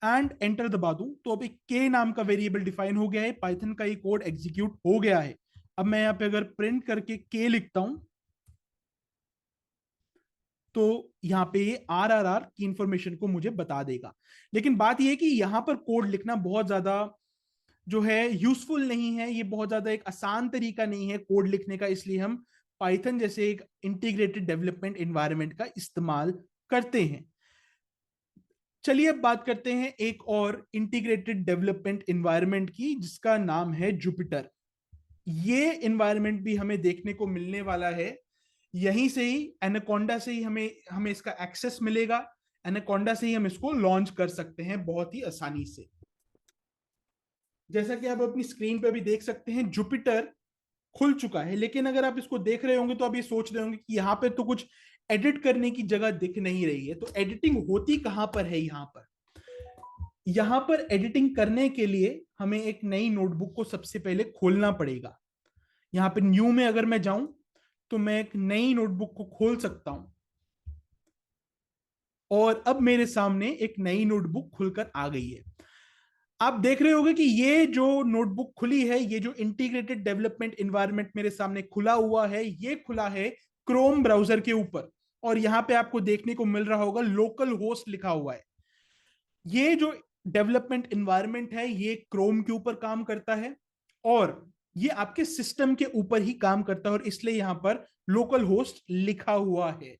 एंड एंटर दबा दूं, तो अब एक के नाम का वेरिएबल डिफाइन हो गया है, पाइथन का ये कोड एग्जीक्यूट हो गया है। अब मैं यहां पे अगर प्रिंट करके के लिखता हूं तो यहां पे ये RRR की इंफॉर्मेशन को मुझे बता देगा। लेकिन बात यह है कि यहां पर कोड लिखना बहुत ज्यादा जो है यूजफुल नहीं है, ये बहुत ज्यादा एक आसान तरीका नहीं है कोड लिखने का, इसलिए हम पाइथन जैसे एक इंटीग्रेटेड डेवलपमेंट एनवायरनमेंट का इस्तेमाल करते हैं। चलिए अब बात करते हैं एक और इंटीग्रेटेड डेवलपमेंट एनवायरनमेंट की, जिसका नाम है जुपिटर। ये एनवायरनमेंट भी हमें देखने को मिलने वाला है, यहीं से ही एनाकोंडा से ही हमें हमें इसका एक्सेस मिलेगा। एनाकोंडा से ही हम इसको लॉन्च कर सकते हैं बहुत ही आसानी से। जैसा कि आप अपनी स्क्रीन पे भी देख सकते हैं, जुपिटर खुल चुका है। लेकिन अगर आप इसको देख रहे होंगे तो आप ये सोच रहे होंगे कि यहाँ पे तो कुछ एडिट करने की जगह दिख नहीं रही है, तो एडिटिंग होती कहां पर है? यहाँ पर एडिटिंग करने के लिए हमें एक नई नोटबुक को सबसे पहले खोलना पड़ेगा। यहाँ पे न्यू में अगर मैं जाऊं तो मैं एक नई नोटबुक को खोल सकता हूं, और अब मेरे सामने एक नई नोटबुक खुलकर आ गई है। आप देख रहे होंगे कि ये जो नोटबुक खुली है, ये जो इंटीग्रेटेड डेवलपमेंट एनवायरनमेंट मेरे सामने खुला हुआ है, ये खुला है क्रोम ब्राउजर के ऊपर, और यहां पे आपको देखने को मिल रहा होगा लोकल होस्ट लिखा हुआ है। ये जो डेवलपमेंट एनवायरनमेंट है ये क्रोम के ऊपर काम करता है, और ये आपके सिस्टम के ऊपर ही काम करता है, और इसलिए यहां पर लोकल होस्ट लिखा हुआ है।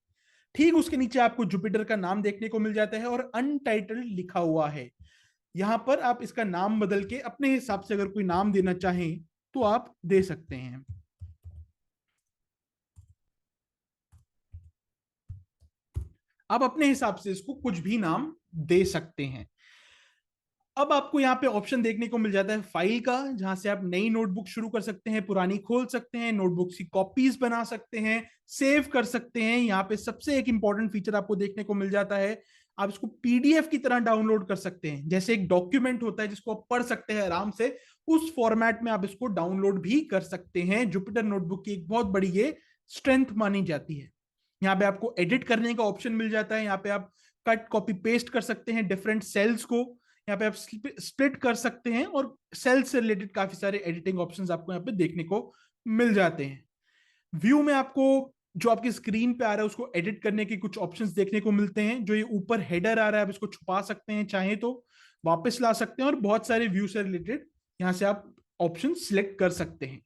ठीक उसके नीचे आपको जुपिटर का नाम देखने को मिल जाता है और अनटाइटल्ड लिखा हुआ है। यहां पर आप इसका नाम बदल के अपने हिसाब से अगर कोई नाम देना चाहें तो आप दे सकते हैं। आप अपने हिसाब से इसको कुछ भी नाम दे सकते हैं। अब आपको यहाँ पे ऑप्शन देखने को मिल जाता है फाइल का, जहां से आप नई नोटबुक शुरू कर सकते हैं, पुरानी खोल सकते हैं, नोटबुक की कॉपीज बना सकते हैं, सेव कर सकते हैं। यहाँ पे सबसे एक इंपॉर्टेंट फीचर आपको देखने को मिल जाता है, आप इसको पीडीएफ की तरह डाउनलोड कर सकते हैं। जैसे एक डॉक्यूमेंट होता है जिसको आप पढ़ सकते हैं आराम से, उस फॉर्मेट में आप इसको डाउनलोड भी कर सकते हैं। जुपिटर नोटबुक की एक बहुत बड़ी ये स्ट्रेंथ मानी जाती है। यहाँ पे आपको एडिट करने का ऑप्शन मिल जाता है, यहाँ पे आप कट कॉपी पेस्ट कर सकते हैं डिफरेंट सेल्स को, यहाँ पे आप स्प्लिट कर सकते हैं, और सेल से रिलेटेड काफी सारे एडिटिंग ऑप्शंस आपको यहाँ पे देखने को मिल जाते हैं। व्यू में आपको जो आपकी स्क्रीन पे आ रहा है उसको एडिट करने के कुछ ऑप्शंस देखने को मिलते हैं। जो ये ऊपर हेडर आ रहा है आप इसको छुपा सकते हैं, चाहे तो वापस ला सकते हैं, और बहुत सारे व्यू से रिलेटेड यहाँ से आप ऑप्शन सिलेक्ट कर सकते हैं।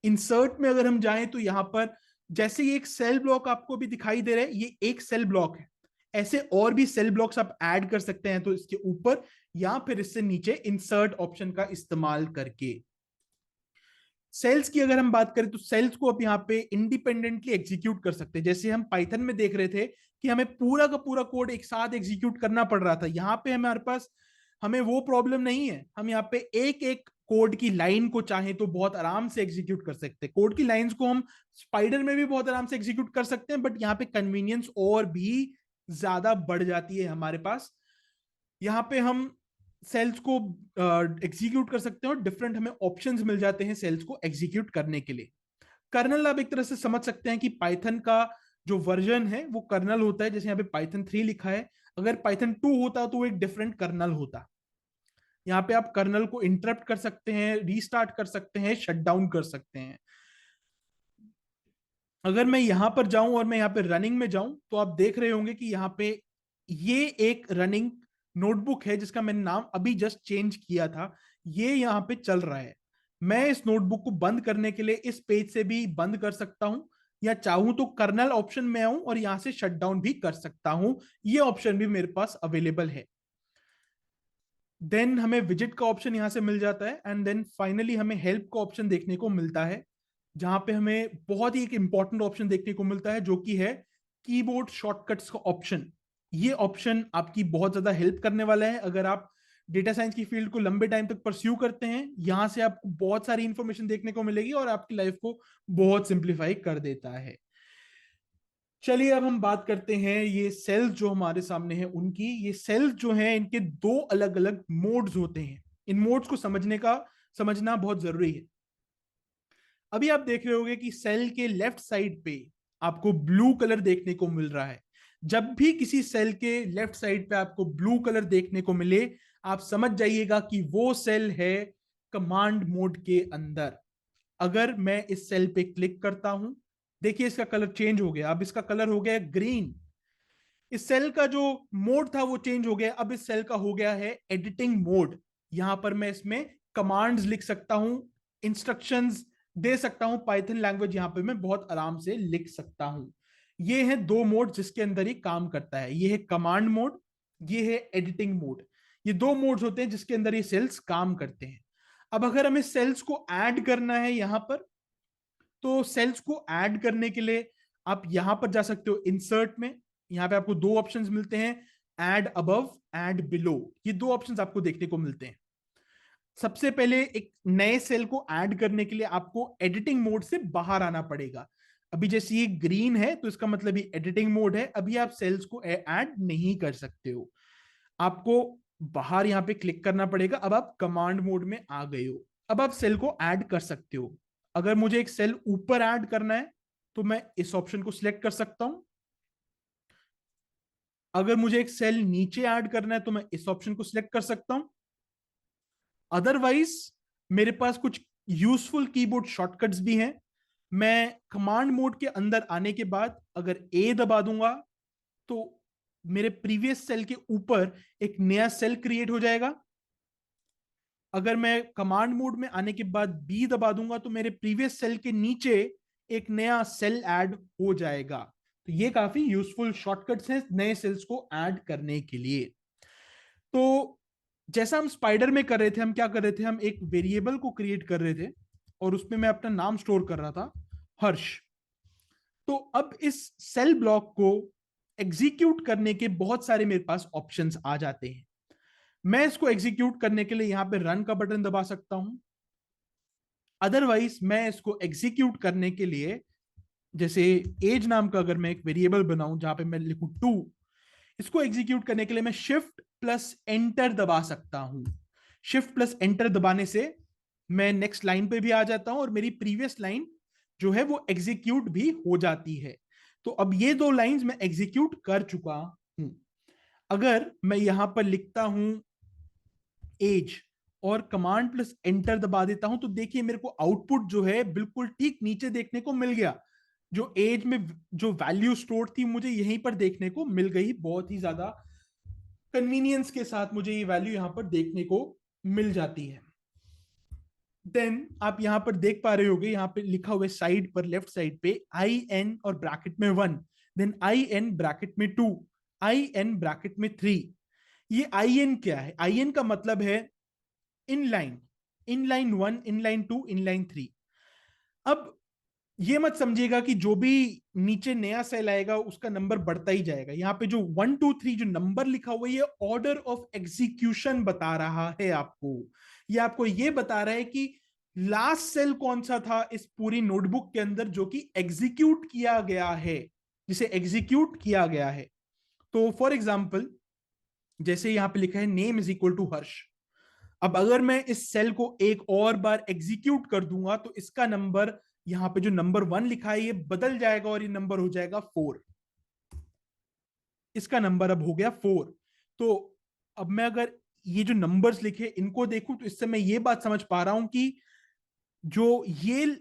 इंसर्ट में अगर हम जाएं तो यहाँ पर जैसे ये एक सेल ब्लॉक आपको भी दिखाई दे रहा है, ये एक सेल ब्लॉक है। ऐसे और भी सेल ब्लॉक्स आप ऐड कर सकते हैं, तो इसके ऊपर या फिर इससे नीचे इंसर्ट ऑप्शन का इस्तेमाल करके। सेल्स की अगर हम बात करें तो सेल्स को आप यहाँ पे इंडिपेंडेंटली एग्जीक्यूट कर सकते हैं। जैसे हम पाइथन में देख रहे थे कि हमें पूरा का पूरा कोड एक साथ एग्जीक्यूट करना पड़ रहा था, यहाँ पे हमारे पास हमें वो प्रॉब्लम नहीं है। हम यहाँ पे एक एक कोड की लाइन को चाहे तो बहुत आराम से एग्जीक्यूट कर सकते हैं। कोड की लाइंस को हम स्पाइडर में भी बहुत आराम से एग्जीक्यूट कर सकते हैं, बट यहाँ पे कन्वीनियंस और भी ज्यादा बढ़ जाती है हमारे पास। यहाँ पे हम सेल्स को एग्जीक्यूट कर सकते हैं और डिफरेंट हमें ऑप्शंस मिल जाते हैं सेल्स को एग्जीक्यूट करने के लिए। कर्नल आप एक तरह से समझ सकते हैं कि पाइथन का जो वर्जन है वो कर्नल होता है। जैसे यहाँ पे पाइथन 3 लिखा है, अगर पाइथन 2 होता तो वो एक डिफरेंट कर्नल होता। यहाँ पे आप कर्नल को इंटरप्ट कर सकते हैं, रीस्टार्ट कर सकते हैं, शट डाउन कर सकते हैं। अगर मैं यहां पर जाऊं और मैं यहाँ पे रनिंग में जाऊं तो आप देख रहे होंगे कि यहाँ पे ये एक रनिंग नोटबुक है जिसका मैंने नाम अभी जस्ट चेंज किया था, ये यहाँ पे चल रहा है। मैं इस नोटबुक को बंद करने के लिए इस पेज से भी बंद कर सकता हूं, या चाहूं तो कर्नल ऑप्शन में आऊं और यहां से शट डाउन भी कर सकता हूं। ये ऑप्शन भी मेरे पास अवेलेबल है। देन हमें विजिट का ऑप्शन यहां से मिल जाता है, एंड देन फाइनली हमें हेल्प का ऑप्शन देखने को मिलता है, जहां पे हमें बहुत ही एक इंपॉर्टेंट ऑप्शन देखने को मिलता है जो कि है कीबोर्ड शॉर्टकट्स का ऑप्शन। ये ऑप्शन आपकी बहुत ज्यादा हेल्प करने वाला है अगर आप डेटा साइंस की फील्ड को लंबे टाइम तक परस्यू करते हैं। यहां से आपको बहुत सारी इंफॉर्मेशन देखने को मिलेगी और आपकी लाइफ को बहुत सिंप्लीफाई कर देता है। चलिए अब हम बात करते हैं ये सेल्स जो हमारे सामने हैं उनकी। ये सेल्स जो हैं इनके दो अलग अलग मोड्स होते हैं। इन मोड्स को समझना बहुत जरूरी है। अभी आप देख रहे होंगे कि सेल के लेफ्ट साइड पे आपको ब्लू कलर देखने को मिल रहा है। जब भी किसी सेल के लेफ्ट साइड पे आपको ब्लू कलर देखने को मिले, आप समझ जाइएगा कि वो सेल है कमांड मोड के अंदर। अगर मैं इस सेल पे क्लिक करता हूं, देखिए इसका कलर चेंज हो गया, अब इसका कलर हो गया ग्रीन। इस सेल का जो मोड था वो चेंज हो गया, अब इस सेल का हो गया है एडिटिंग मोड। यहां पर मैं इसमें कमांड्स लिख सकता हूं, इंस्ट्रक्शंस दे सकता हूं। पाइथन लैंग्वेज यहां पे मैं बहुत आराम से लिख सकता हूं। ये है दो मोड जिसके अंदर ही काम करता है। ये है कमांड मोड, ये है एडिटिंग मोड। ये दो मोड्स होते हैं जिसके अंदर ये सेल्स काम करते हैं। अब अगर हमें सेल्स को ऐड करना है यहां पर, तो सेल्स को ऐड करने के लिए आप यहां पर जा सकते हो इंसर्ट में। यहां पे आपको दो ऑप्शंस मिलते हैं, ऐड अबव, ऐड बिलो। ये दो ऑप्शंस आपको देखने को मिलते हैं। सबसे पहले एक नए सेल को ऐड करने के लिए आपको एडिटिंग मोड से बाहर आना पड़ेगा। अभी जैसे ये ग्रीन है तो इसका मतलब ये एडिटिंग मोड है, अभी आप सेल्स को ऐड नहीं कर सकते हो। आपको बाहर यहां पे क्लिक करना पड़ेगा। अब आप कमांड मोड में आ गए हो, अब आप सेल को ऐड कर सकते हो। अगर मुझे एक सेल ऊपर ऐड करना है तो मैं इस ऑप्शन को सिलेक्ट कर सकता हूं। अगर मुझे एक सेल नीचे ऐड करना है तो मैं इस ऑप्शन को सिलेक्ट कर सकता हूं। अदरवाइज मेरे पास कुछ यूजफुल कीबोर्ड शॉर्टकट्स भी हैं। मैं कमांड मोड के अंदर आने के बाद अगर ए दबा दूंगा तो मेरे प्रीवियस सेल के ऊपर एक नया सेल क्रिएट हो जाएगा। अगर मैं कमांड मोड में आने के बाद बी दबा दूंगा तो मेरे प्रीवियस सेल के नीचे एक नया सेल ऐड हो जाएगा। तो ये काफी यूजफुल शॉर्टकट्स हैं नए सेल्स को ऐड करने के लिए। तो जैसा हम स्पाइडर में कर रहे थे, हम क्या कर रहे थे, हम एक वेरिएबल को क्रिएट कर रहे थे और उसमें मैं अपना नाम स्टोर कर रहा था, हर्ष। तो अब इस सेल ब्लॉक को एग्जीक्यूट करने के बहुत सारे मेरे पास ऑप्शंस आ जाते हैं। मैं इसको एग्जीक्यूट करने के लिए यहां पे रन का बटन दबा सकता हूं। अदरवाइज मैं इसको एग्जीक्यूट करने के लिए, जैसे एज नाम का अगर मैं एक वेरिएबल बनाऊं जहां पे मैं लिखूं 2, इसको एग्जीक्यूट करने के लिए मैं शिफ्ट प्लस एंटर दबा सकता हूं। शिफ्ट प्लस एंटर दबाने से मैं नेक्स्ट लाइन पे भी आ जाता हूं और मेरी प्रीवियस लाइन जो है वो एग्जीक्यूट भी हो जाती है। तो अब ये दो लाइंस मैं एग्जीक्यूट कर चुका हूं। अगर मैं यहां पर लिखता हूं एज और कमांड प्लस एंटर दबा देता हूं तो देखिए मेरे को आउटपुट जो है बिल्कुल ठीक नीचे देखने को मिल गया। जो एज में जो वैल्यू स्टोर थी मुझे यहीं पर देखने को मिल गई। बहुत ही ज्यादा कन्वीनियंस के साथ मुझे ये वैल्यू यहां पर देखने को मिल जाती है। देन आप यहां पर देख पा रहे होगे, यहां पे लिखा हुआ है साइड पर, लेफ्ट साइड पे, आई एन और ब्रैकेट में 1, देन आई एन ब्रैकेट में 2, IN ब्रैकेट में 3। ये IN क्या है? IN का मतलब है इनलाइन, इनलाइन 1, इनलाइन 2, इनलाइन 3। अब ये मत समझिएगा कि जो भी नीचे नया सेल आएगा उसका नंबर बढ़ता ही जाएगा। यहाँ पे जो 1 2 3 जो नंबर लिखा हुआ है, ये ऑर्डर ऑफ एग्जीक्यूशन बता रहा है आपको। ये आपको ये बता रहा है कि लास्ट सेल कौन सा था इस पूरी नोटबुक के अंदर जो कि एग्जीक्यूट किया गया है, जिसे एग्जीक्यूट किया गया है। तो फॉर एग्जाम्पल, जैसे यहां पे लिखा है नेम इज इक्वल टू हर्ष। अब अगर मैं इस सेल को एक और बार एग्जीक्यूट कर दूंगा तो इसका नंबर, यहां पे जो नंबर 1 लिखा है ये बदल जाएगा और ये नंबर हो जाएगा 4। इसका नंबर अब हो गया 4। तो अब मैं अगर ये जो नंबर्स लिखे इनको देखूं तो इससे मैं ये बात समझ पा रहा हूं कि जो ये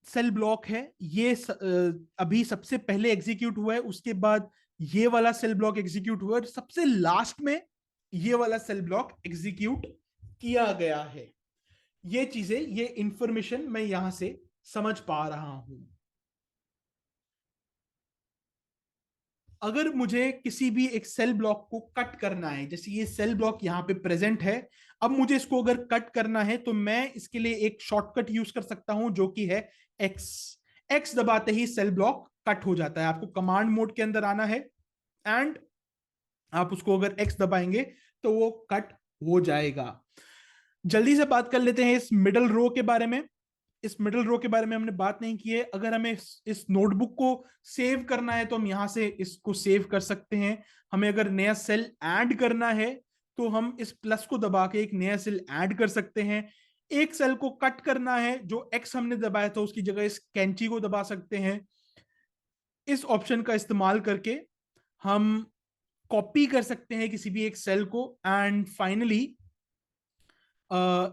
सेल ब्लॉक है ये अभी सबसे पहले एग्जीक्यूट हुआ है, उसके बाद ये वाला सेल ब्लॉक एग्जीक्यूट हुआ है और सबसे लास्ट में ये वाला सेल ब्लॉक एग्जीक्यूट किया गया है। ये चीजें, ये इंफॉर्मेशन मैं यहां से समझ पा रहा हूं। अगर मुझे किसी भी एक सेल ब्लॉक को कट करना है, जैसे ये सेल ब्लॉक यहां पे प्रेजेंट है, अब मुझे इसको अगर कट करना है तो मैं इसके लिए एक शॉर्टकट यूज कर सकता हूं जो कि है एक्स। एक्स दबाते ही सेल ब्लॉक कट हो जाता है। आपको कमांड मोड के अंदर आना है एंड आप उसको अगर एक्स दबाएंगे तो वो कट हो जाएगा। जल्दी से बात कर लेते हैं इस मिडल रो के बारे में। इस मिडल रो के बारे में हमने बात नहीं की है। अगर हमें इस नोटबुक को सेव करना है तो हम यहां से इसको सेव कर सकते हैं। हमें अगर नया सेल ऐड करना है तो हम इस प्लस को दबा के एक नया सेल ऐड कर सकते हैं। एक सेल को कट करना है, जो एक्स हमने दबाया था उसकी जगह इस कैंची को दबा सकते हैं। इस ऑप्शन का इस्तेमाल करके हम कॉपी कर सकते हैं किसी भी एक सेल को एंड फाइनली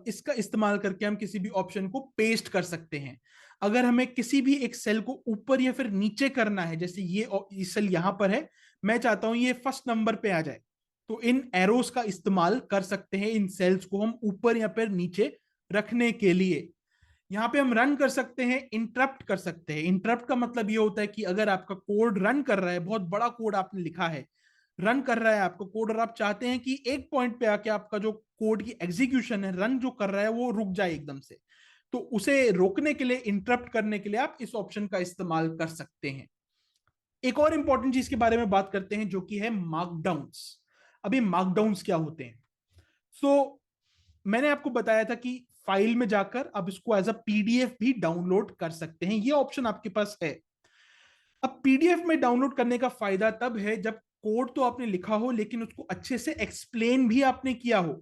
इसका इस्तेमाल करके हम किसी भी ऑप्शन को पेस्ट कर सकते हैं। अगर हमें किसी भी एक सेल को ऊपर या फिर नीचे करना है, जैसे ये सेल यहां पर है, मैं चाहता हूं ये फर्स्ट नंबर पे आ जाए, तो इन एरोस का इस्तेमाल कर सकते हैं इन सेल्स को हम ऊपर या फिर नीचे रखने के लिए। यहाँ पे हम रन कर सकते हैं, इंटरप्ट कर सकते हैं। इंटरप्ट का मतलब ये होता है कि अगर आपका कोड रन कर रहा है, बहुत बड़ा कोड आपने लिखा है, रन कर रहा है आपका कोड, और आप चाहते हैं कि एक पॉइंट पे आके आपका जो कोड की एग्जीक्यूशन है, रन जो कर रहा है, वो रुक जाए एकदम से, तो उसे रोकने के लिए, इंटरप्ट करने के लिए आप इस ऑप्शन का इस्तेमाल कर सकते हैं। एक और इंपॉर्टेंट चीज के बारे में बात करते हैं जो कि है मार्कडाउन्स। अभी मार्कडाउन्स क्या होते हैं? सो मैंने आपको बताया था कि फाइल में जाकर आप इसको एज अ पीडीएफ भी डाउनलोड कर सकते हैं, ये ऑप्शन आपके पास है। अब पीडीएफ में डाउनलोड करने का फायदा तब है जब कोड तो आपने लिखा हो लेकिन उसको अच्छे से एक्सप्लेन भी आपने किया हो,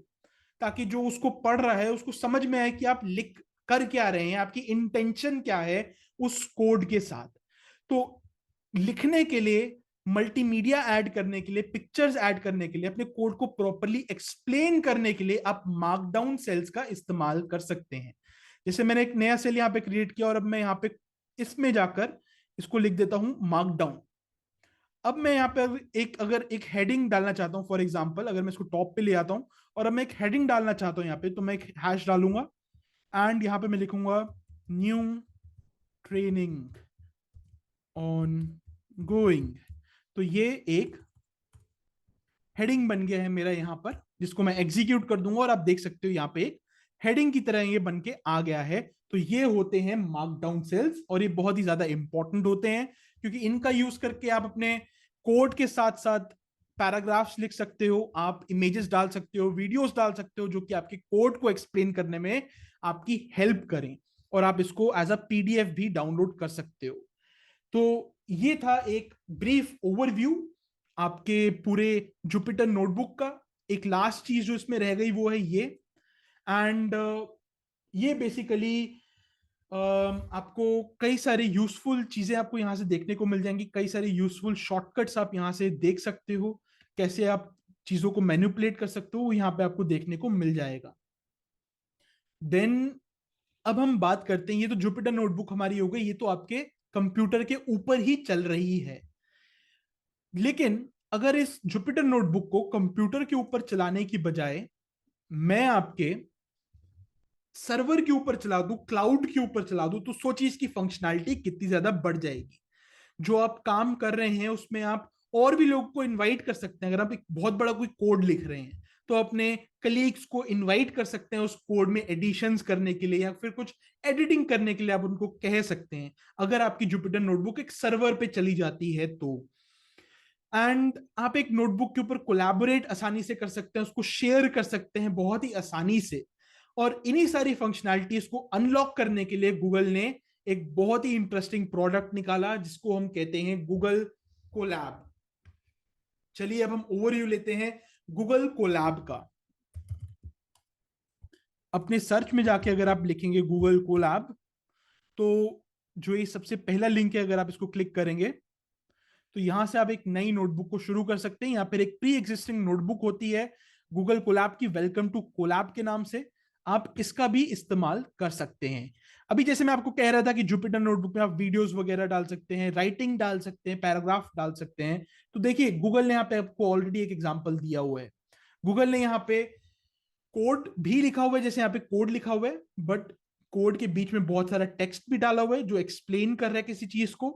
ताकि जो उसको पढ़ रहा है उसको समझ में आए कि आप लिख कर क्या रहे हैं, आपकी इंटेंशन क्या है उस कोड के साथ। तो लिखने के लिए, मल्टीमीडिया ऐड करने के लिए, पिक्चर्स ऐड करने के लिए, अपने कोड को प्रॉपरली एक्सप्लेन करने के लिए आप मार्कडाउन सेल्स का इस्तेमाल कर सकते हैं। जैसे मैंने एक नया सेल यहां पे क्रिएट किया और अब मैं यहां पे इसमें जाकर इसको लिख देता हूं मार्कडाउन। अब मैं यहाँ पे अगर एक हेडिंग डालना चाहता हूँ, फॉर एग्जांपल अगर मैं इसको टॉप पे ले आता हूँ और अब मैं एक हेडिंग डालना चाहता हूँ यहाँ पे, तो मैं एक हैश डालूंगा एंड यहाँ पे मैं लिखूंगा न्यू ट्रेनिंग ऑन गोइंग। तो ये एक हेडिंग बन गया है मेरा यहाँ पर, जिसको मैं एग्जीक्यूट कर दूंगा और आप देख सकते हो यहाँ पे एक हेडिंग की तरह ये बन के आ गया है। तो ये होते हैं मार्कडाउन सेल्स और ये बहुत ही ज्यादा इंपॉर्टेंट होते हैं, क्योंकि इनका यूज करके आप अपने कोड के साथ साथ पैराग्राफ्स लिख सकते हो, आप इमेजेस डाल सकते हो, वीडियोस डाल सकते हो, जो कि आपके कोड को एक्सप्लेन करने में आपकी हेल्प करें, और आप इसको एज अ पीडीएफ भी डाउनलोड कर सकते हो। तो ये था एक ब्रीफ ओवरव्यू आपके पूरे जुपिटर नोटबुक का। एक लास्ट चीज जो इसमें रह गई वो है ये, एंड ये बेसिकली आपको कई सारी यूजफुल चीजें आपको यहां से देखने को मिल जाएंगी, कई सारी यूजफुल शॉर्टकट्स आप यहां से देख सकते हो, कैसे आप चीजों को मैनिपुलेट कर सकते हो, यहां पे आपको देखने को मिल जाएगा। देन अब हम बात करते हैं, ये तो जुपिटर नोटबुक हमारी हो गई, ये तो आपके कंप्यूटर के ऊपर ही चल रही है। लेकिन अगर इस जुपिटर नोटबुक को कंप्यूटर के ऊपर चलाने की बजाय मैं आपके सर्वर के ऊपर चला दूं, क्लाउड के ऊपर चला दूं, तो सोचिए इसकी फंक्शनैलिटी कितनी ज्यादा बढ़ जाएगी। जो आप काम कर रहे हैं उसमें आप और भी लोग को इनवाइट कर सकते हैं। अगर आप एक बहुत बड़ा कोई कोड लिख रहे हैं तो अपने कलीग्स को इनवाइट कर सकते हैं उस कोड में एडिशंस करने के लिए या फिर कुछ एडिटिंग करने के लिए आप उनको कह सकते हैं, अगर आपकी जुपिटर नोटबुक एक सर्वर पे चली जाती है तो। एंड आप एक नोटबुक के ऊपर कोलैबोरेट आसानी से कर सकते हैं, उसको शेयर कर सकते हैं बहुत ही आसानी से। और इन्हीं सारी फंक्शनैलिटीज को अनलॉक करने के लिए गूगल ने एक बहुत ही इंटरेस्टिंग प्रोडक्ट निकाला जिसको हम कहते हैं गूगल कोलैब। चलिए अब हम ओवरव्यू लेते हैं गूगल कोलैब का। अपने सर्च में जाके अगर आप लिखेंगे गूगल कोलैब तो जो ये सबसे पहला लिंक है अगर आप इसको क्लिक करेंगे तो यहां से आप एक नई नोटबुक को शुरू कर सकते हैं। यहाँ पर एक प्री एग्जिस्टिंग नोटबुक होती है गूगल कोलैब की, वेलकम टू कोलैब के नाम से। आप इसका भी इस्तेमाल कर सकते हैं। अभी जैसे मैं आपको कह रहा था कि जुपिटर नोटबुक में आप वीडियोस वगैरह डाल सकते हैं, राइटिंग डाल सकते हैं, पैराग्राफ डाल सकते हैं। तो देखिए गूगल ने यहाँ पे आपको ऑलरेडी एक एग्जांपल दिया हुआ है। गूगल ने यहाँ पे कोड भी लिखा हुआ है, जैसे यहाँ पे कोड लिखा हुआ है, बट कोड के बीच में बहुत सारा टेक्स्ट भी डाला हुआ है जो एक्सप्लेन कर रहा है किसी चीज को,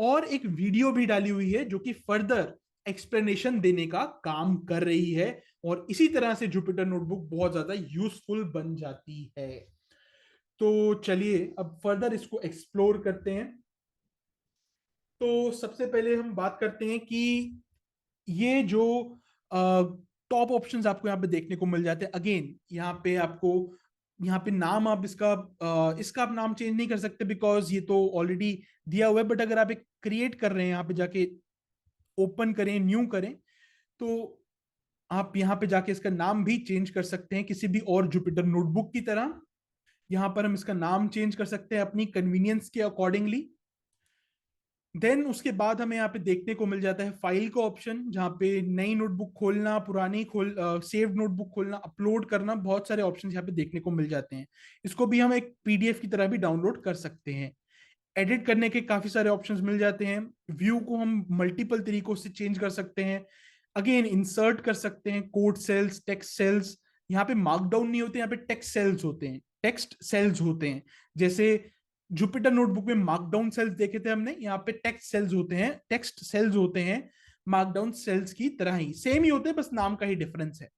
और एक वीडियो भी डाली हुई है जो कि फर्दर एक्सप्लेनेशन देने का काम कर रही है। और इसी तरह से जुपिटर नोटबुक बहुत ज्यादा यूजफुल बन जाती है। तो चलिए अब फर्दर इसको एक्सप्लोर करते हैं। तो सबसे पहले हम बात करते हैं कि ये जो टॉप ऑप्शंस आपको यहाँ पे देखने को मिल जाते हैं। अगेन यहाँ पे आपको यहाँ पे नाम आप इसका आप नाम चेंज नहीं कर सकते बिकॉज ये तो ऑलरेडी दिया हुआ है। बट अगर आप एक क्रिएट कर रहे हैं, यहाँ पे जाके ओपन करें, न्यू करें, तो आप यहाँ पे जाके इसका नाम भी चेंज कर सकते हैं किसी भी और जुपिटर नोटबुक की तरह। यहाँ पर हम इसका नाम चेंज कर सकते हैं अपनी कन्वीनियंस के अकॉर्डिंगली। देन उसके बाद हमें यहाँ पे देखने को मिल जाता है फाइल का ऑप्शन, जहाँ पे नई नोटबुक खोलना, पुरानी सेव्ड नोटबुक खोलना, अपलोड करना, बहुत सारे ऑप्शंस यहाँ पे देखने को मिल जाते हैं। इसको भी हम एक पीडीएफ की तरह भी डाउनलोड कर सकते हैं। एडिट करने के काफी सारे ऑप्शंस मिल जाते हैं। व्यू को हम मल्टीपल तरीकों से चेंज कर सकते हैं। अगेन इंसर्ट कर सकते हैं कोड सेल्स, टेक्स्ट सेल्स। यहाँ पे मार्कडाउन नहीं होते, यहाँ पे टेक्स्ट सेल्स होते हैं, टेक्स्ट सेल्स होते हैं। जैसे जुपिटर नोटबुक में मार्कडाउन सेल्स देखे थे हमने, यहाँ पे टेक्स्ट सेल्स होते हैं, टेक्स्ट सेल्स होते हैं। मार्कडाउन सेल्स की तरह ही सेम ही होते हैं, बस नाम का ही डिफरेंस है।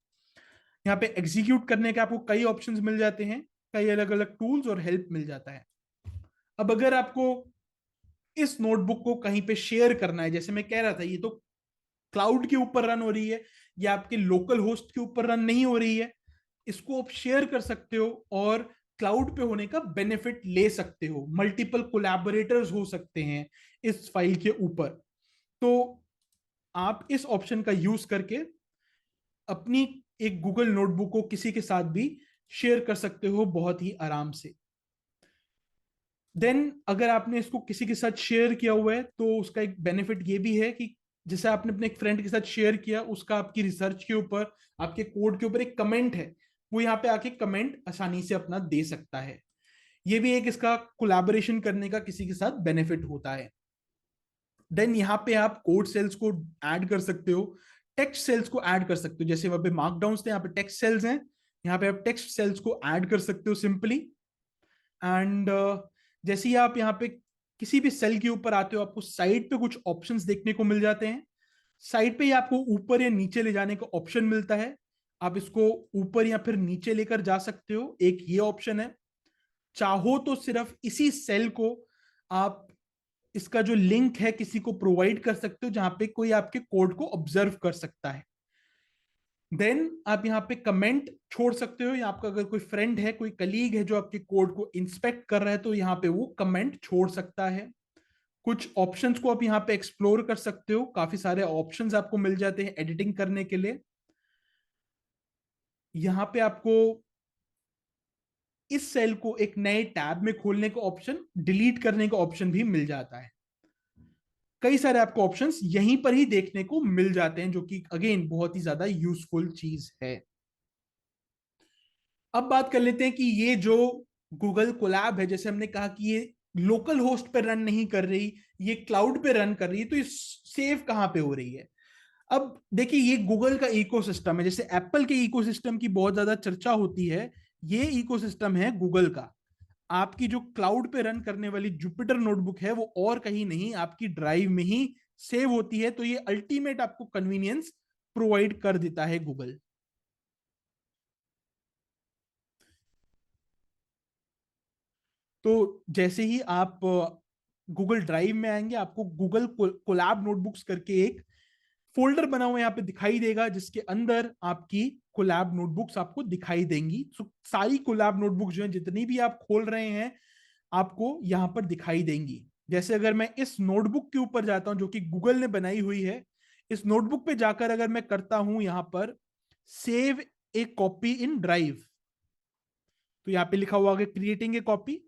यहाँ पे एग्जीक्यूट करने के आपको कई ऑप्शंस मिल जाते हैं, कई अलग अलग टूल्स और हेल्प मिल जाता है। अब अगर आपको इस नोटबुक को कहीं पे शेयर करना है, जैसे मैं कह रहा था ये तो क्लाउड के ऊपर रन हो रही है, या आपके लोकल होस्ट के ऊपर रन नहीं हो रही है, इसको आप शेयर कर सकते हो और क्लाउड पे होने का बेनिफिट ले सकते हो। मल्टीपल कोलैबोरेटर्स हो सकते हैं इस फाइल के ऊपर। तो आप इस ऑप्शन का यूज करके अपनी एक गूगल नोटबुक को किसी के साथ भी शेयर कर सकते हो बहुत ही आराम से। देन अगर आपने इसको किसी के साथ शेयर किया हुआ है तो उसका एक बेनिफिट ये भी है कि जैसे आपने अपने एक फ्रेंड के साथ शेयर किया, उसका आपकी रिसर्च के ऊपर, आपके कोड के ऊपर एक कमेंट है, वो यहाँ पे आके कमेंट आसानी से अपना दे सकता है। ये भी एक इसका कोलैबोरेशन करने का किसी के साथ बेनिफिट होता है। देन यहाँ पे आप कोड सेल्स को ऐड कर सकते हो, टेक्स्ट सेल्स को ऐड कर सकते हो। जैसे वहां पे मार्कडाउन थे, यहाँ पे टेक्स्ट सेल्स हैं, यहाँ पे आप टेक्स्ट सेल्स को ऐड कर सकते हो सिंपली। एंड जैसे ही आप यहाँ पे किसी भी सेल के ऊपर आते हो, आपको साइड पे कुछ ऑप्शंस देखने को मिल जाते हैं। साइड पे ही आपको ऊपर या नीचे ले जाने का ऑप्शन मिलता है। आप इसको ऊपर या फिर नीचे लेकर जा सकते हो, एक ये ऑप्शन है। चाहो तो सिर्फ इसी सेल को आप इसका जो लिंक है किसी को प्रोवाइड कर सकते हो जहां पे कोई आपके कोड को ऑब्जर्व कर सकता है। देन आप यहाँ पे कमेंट छोड़ सकते हो, या आपका अगर कोई फ्रेंड है, कोई कलीग है जो आपके कोड को इंस्पेक्ट कर रहा है तो यहाँ पे वो कमेंट छोड़ सकता है। कुछ ऑप्शंस को आप यहाँ पे एक्सप्लोर कर सकते हो, काफी सारे ऑप्शंस आपको मिल जाते हैं एडिटिंग करने के लिए। यहाँ पे आपको इस सेल को एक नए टैब में खोलने का ऑप्शन, डिलीट करने का ऑप्शन भी मिल जाता है। कई सारे आपको ऑप्शंस यहीं पर ही देखने को मिल जाते हैं, जो कि अगेन बहुत ही ज्यादा यूजफुल चीज है। अब बात कर लेते हैं कि ये जो गूगल कोलैब है, जैसे हमने कहा कि ये लोकल होस्ट पे रन नहीं कर रही, ये क्लाउड पे रन कर रही है, तो ये सेव कहां पे हो रही है। अब देखिए ये गूगल का इकोसिस्टम है, जैसे एप्पल के इकोसिस्टम की बहुत ज्यादा चर्चा होती है, ये इकोसिस्टम है गूगल का। आपकी जो क्लाउड पे रन करने वाली जुपिटर नोटबुक है वो और कहीं नहीं, आपकी ड्राइव में ही सेव होती है। तो ये अल्टीमेट आपको कन्वीनियंस प्रोवाइड कर देता है गूगल। तो जैसे ही आप गूगल ड्राइव में आएंगे, आपको गूगल कोलैब नोटबुक्स करके एक फोल्डर बना हुआ यहाँ पे दिखाई देगा, जिसके अंदर आपकी कोलैब नोटबुक्स आपको दिखाई देंगी। सारी कोलैब नोटबुक जो है, जितनी भी आप खोल रहे हैं, आपको यहाँ पर दिखाई देंगी। जैसे अगर मैं इस नोटबुक के ऊपर जाता हूं जो कि गूगल ने बनाई हुई है, इस नोटबुक पे जाकर अगर मैं करता हूं यहाँ पर save A copy in drive, तो यहाँ पे लिखा हुआ है क्रिएटिंग ए कॉपी।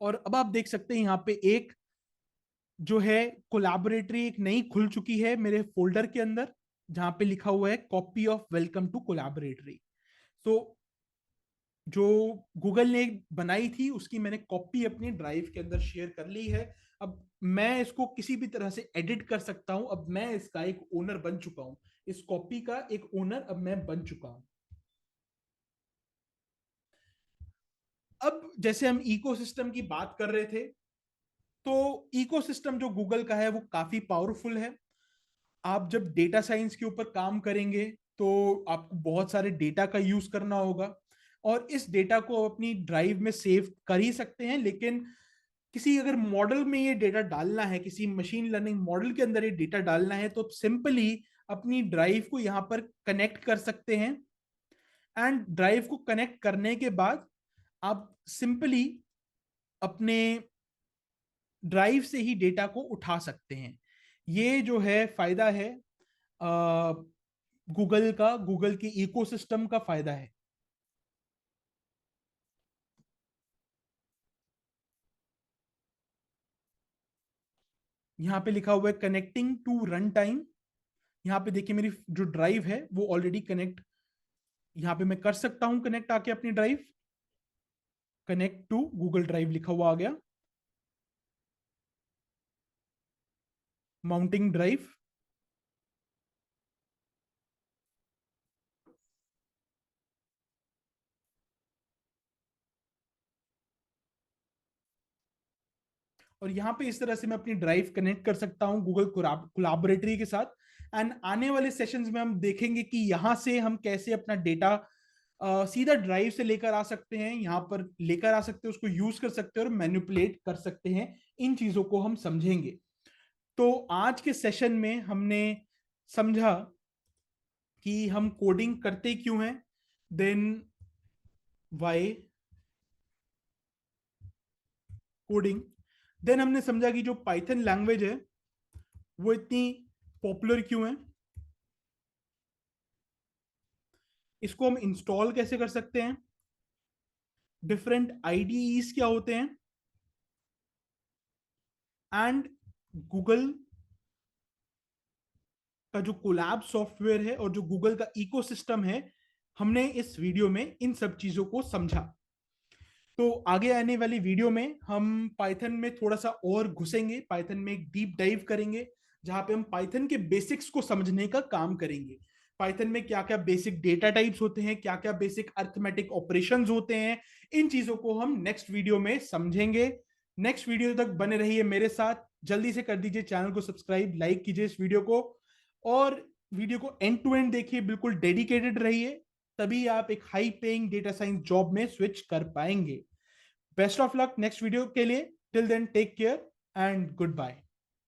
और अब आप देख सकते हैं यहाँ पे एक जो है कोलैबोरेटरी एक नई खुल चुकी है मेरे फोल्डर के अंदर, जहां पे लिखा हुआ है copy of welcome to collaboratory. तो जो गूगल ने बनाई थी उसकी मैंने कॉपी अपनी ड्राइव के अंदर शेयर कर ली है। अब मैं इसको किसी भी तरह से एडिट कर सकता हूं। अब मैं इसका एक ओनर बन चुका हूं, इस कॉपी का एक ओनर अब मैं बन चुका हूं। अब जैसे हम इकोसिस्टम की बात कर रहे थे, तो इकोसिस्टम जो गूगल का है वो काफी पावरफुल है। आप जब डेटा साइंस के ऊपर काम करेंगे तो आपको बहुत सारे डेटा का यूज करना होगा, और इस डेटा को अपनी ड्राइव में सेव कर ही सकते हैं। लेकिन किसी अगर मॉडल में ये डेटा डालना है, किसी मशीन लर्निंग मॉडल के अंदर ये डेटा डालना है, तो सिंपली अपनी ड्राइव को यहाँ पर कनेक्ट कर सकते हैं। एंड ड्राइव को कनेक्ट करने के बाद आप सिंपली अपने ड्राइव से ही डेटा को उठा सकते हैं। ये जो है फायदा है गूगल का, गूगल की इकोसिस्टम का फायदा है। यहाँ पे लिखा हुआ है कनेक्टिंग टू रन टाइम। यहाँ पे देखिए मेरी जो ड्राइव है वो ऑलरेडी कनेक्ट, यहाँ पे मैं कर सकता हूं कनेक्ट आके अपनी drive. Connect to Google drive लिखा हुआ आ गया। Mounting drive. और यहाँ पे इस तरह से मैं अपनी ड्राइव कनेक्ट कर सकता हूँ गूगल कोलैबोरेटरी के साथ। एंड आने वाले सेशंस में हम देखेंगे कि यहाँ से हम कैसे अपना डेटा सीधा ड्राइव से लेकर आ सकते हैं, यहाँ पर लेकर आ सकते हैं, उसको यूज कर सकते हैं और मैनिपुलेट कर सकते हैं। इन चीजों को हम समझेंगे। तो आज के सेशन में हमने समझा कि हम कोडिंग करते क्यों हैं, देन वाई कोडिंग। देन हमने समझा कि जो पाइथन लैंग्वेज है वो इतनी पॉपुलर क्यों है, इसको हम इंस्टॉल कैसे कर सकते हैं, डिफरेंट आईडीईज क्या होते हैं, एंड गूगल का जो कोलैब सॉफ्टवेयर है और जो गूगल का इकोसिस्टम है, हमने इस वीडियो में इन सब चीजों को समझा। तो आगे आने वाली वीडियो में हम पाइथन में थोड़ा सा और घुसेंगे, पाइथन में एक डीप डाइव करेंगे, जहां पे हम पाइथन के बेसिक्स को समझने का काम करेंगे। पाइथन में क्या क्या बेसिक डेटा टाइप्स होते हैं, क्या क्या बेसिक अर्थमेटिक ऑपरेशंस होते हैं, इन चीजों को हम नेक्स्ट वीडियो में समझेंगे। नेक्स्ट वीडियो तक बने रहिए मेरे साथ। जल्दी से कर दीजिए चैनल को सब्सक्राइब, लाइक कीजिए इस वीडियो को, और वीडियो को एंड टू एंड देखिए, बिल्कुल डेडिकेटेड रहिए। तभी आप एक high paying data science job में स्विच कर पाएंगे। Best of luck next video के लिए। Till then take care and good bye.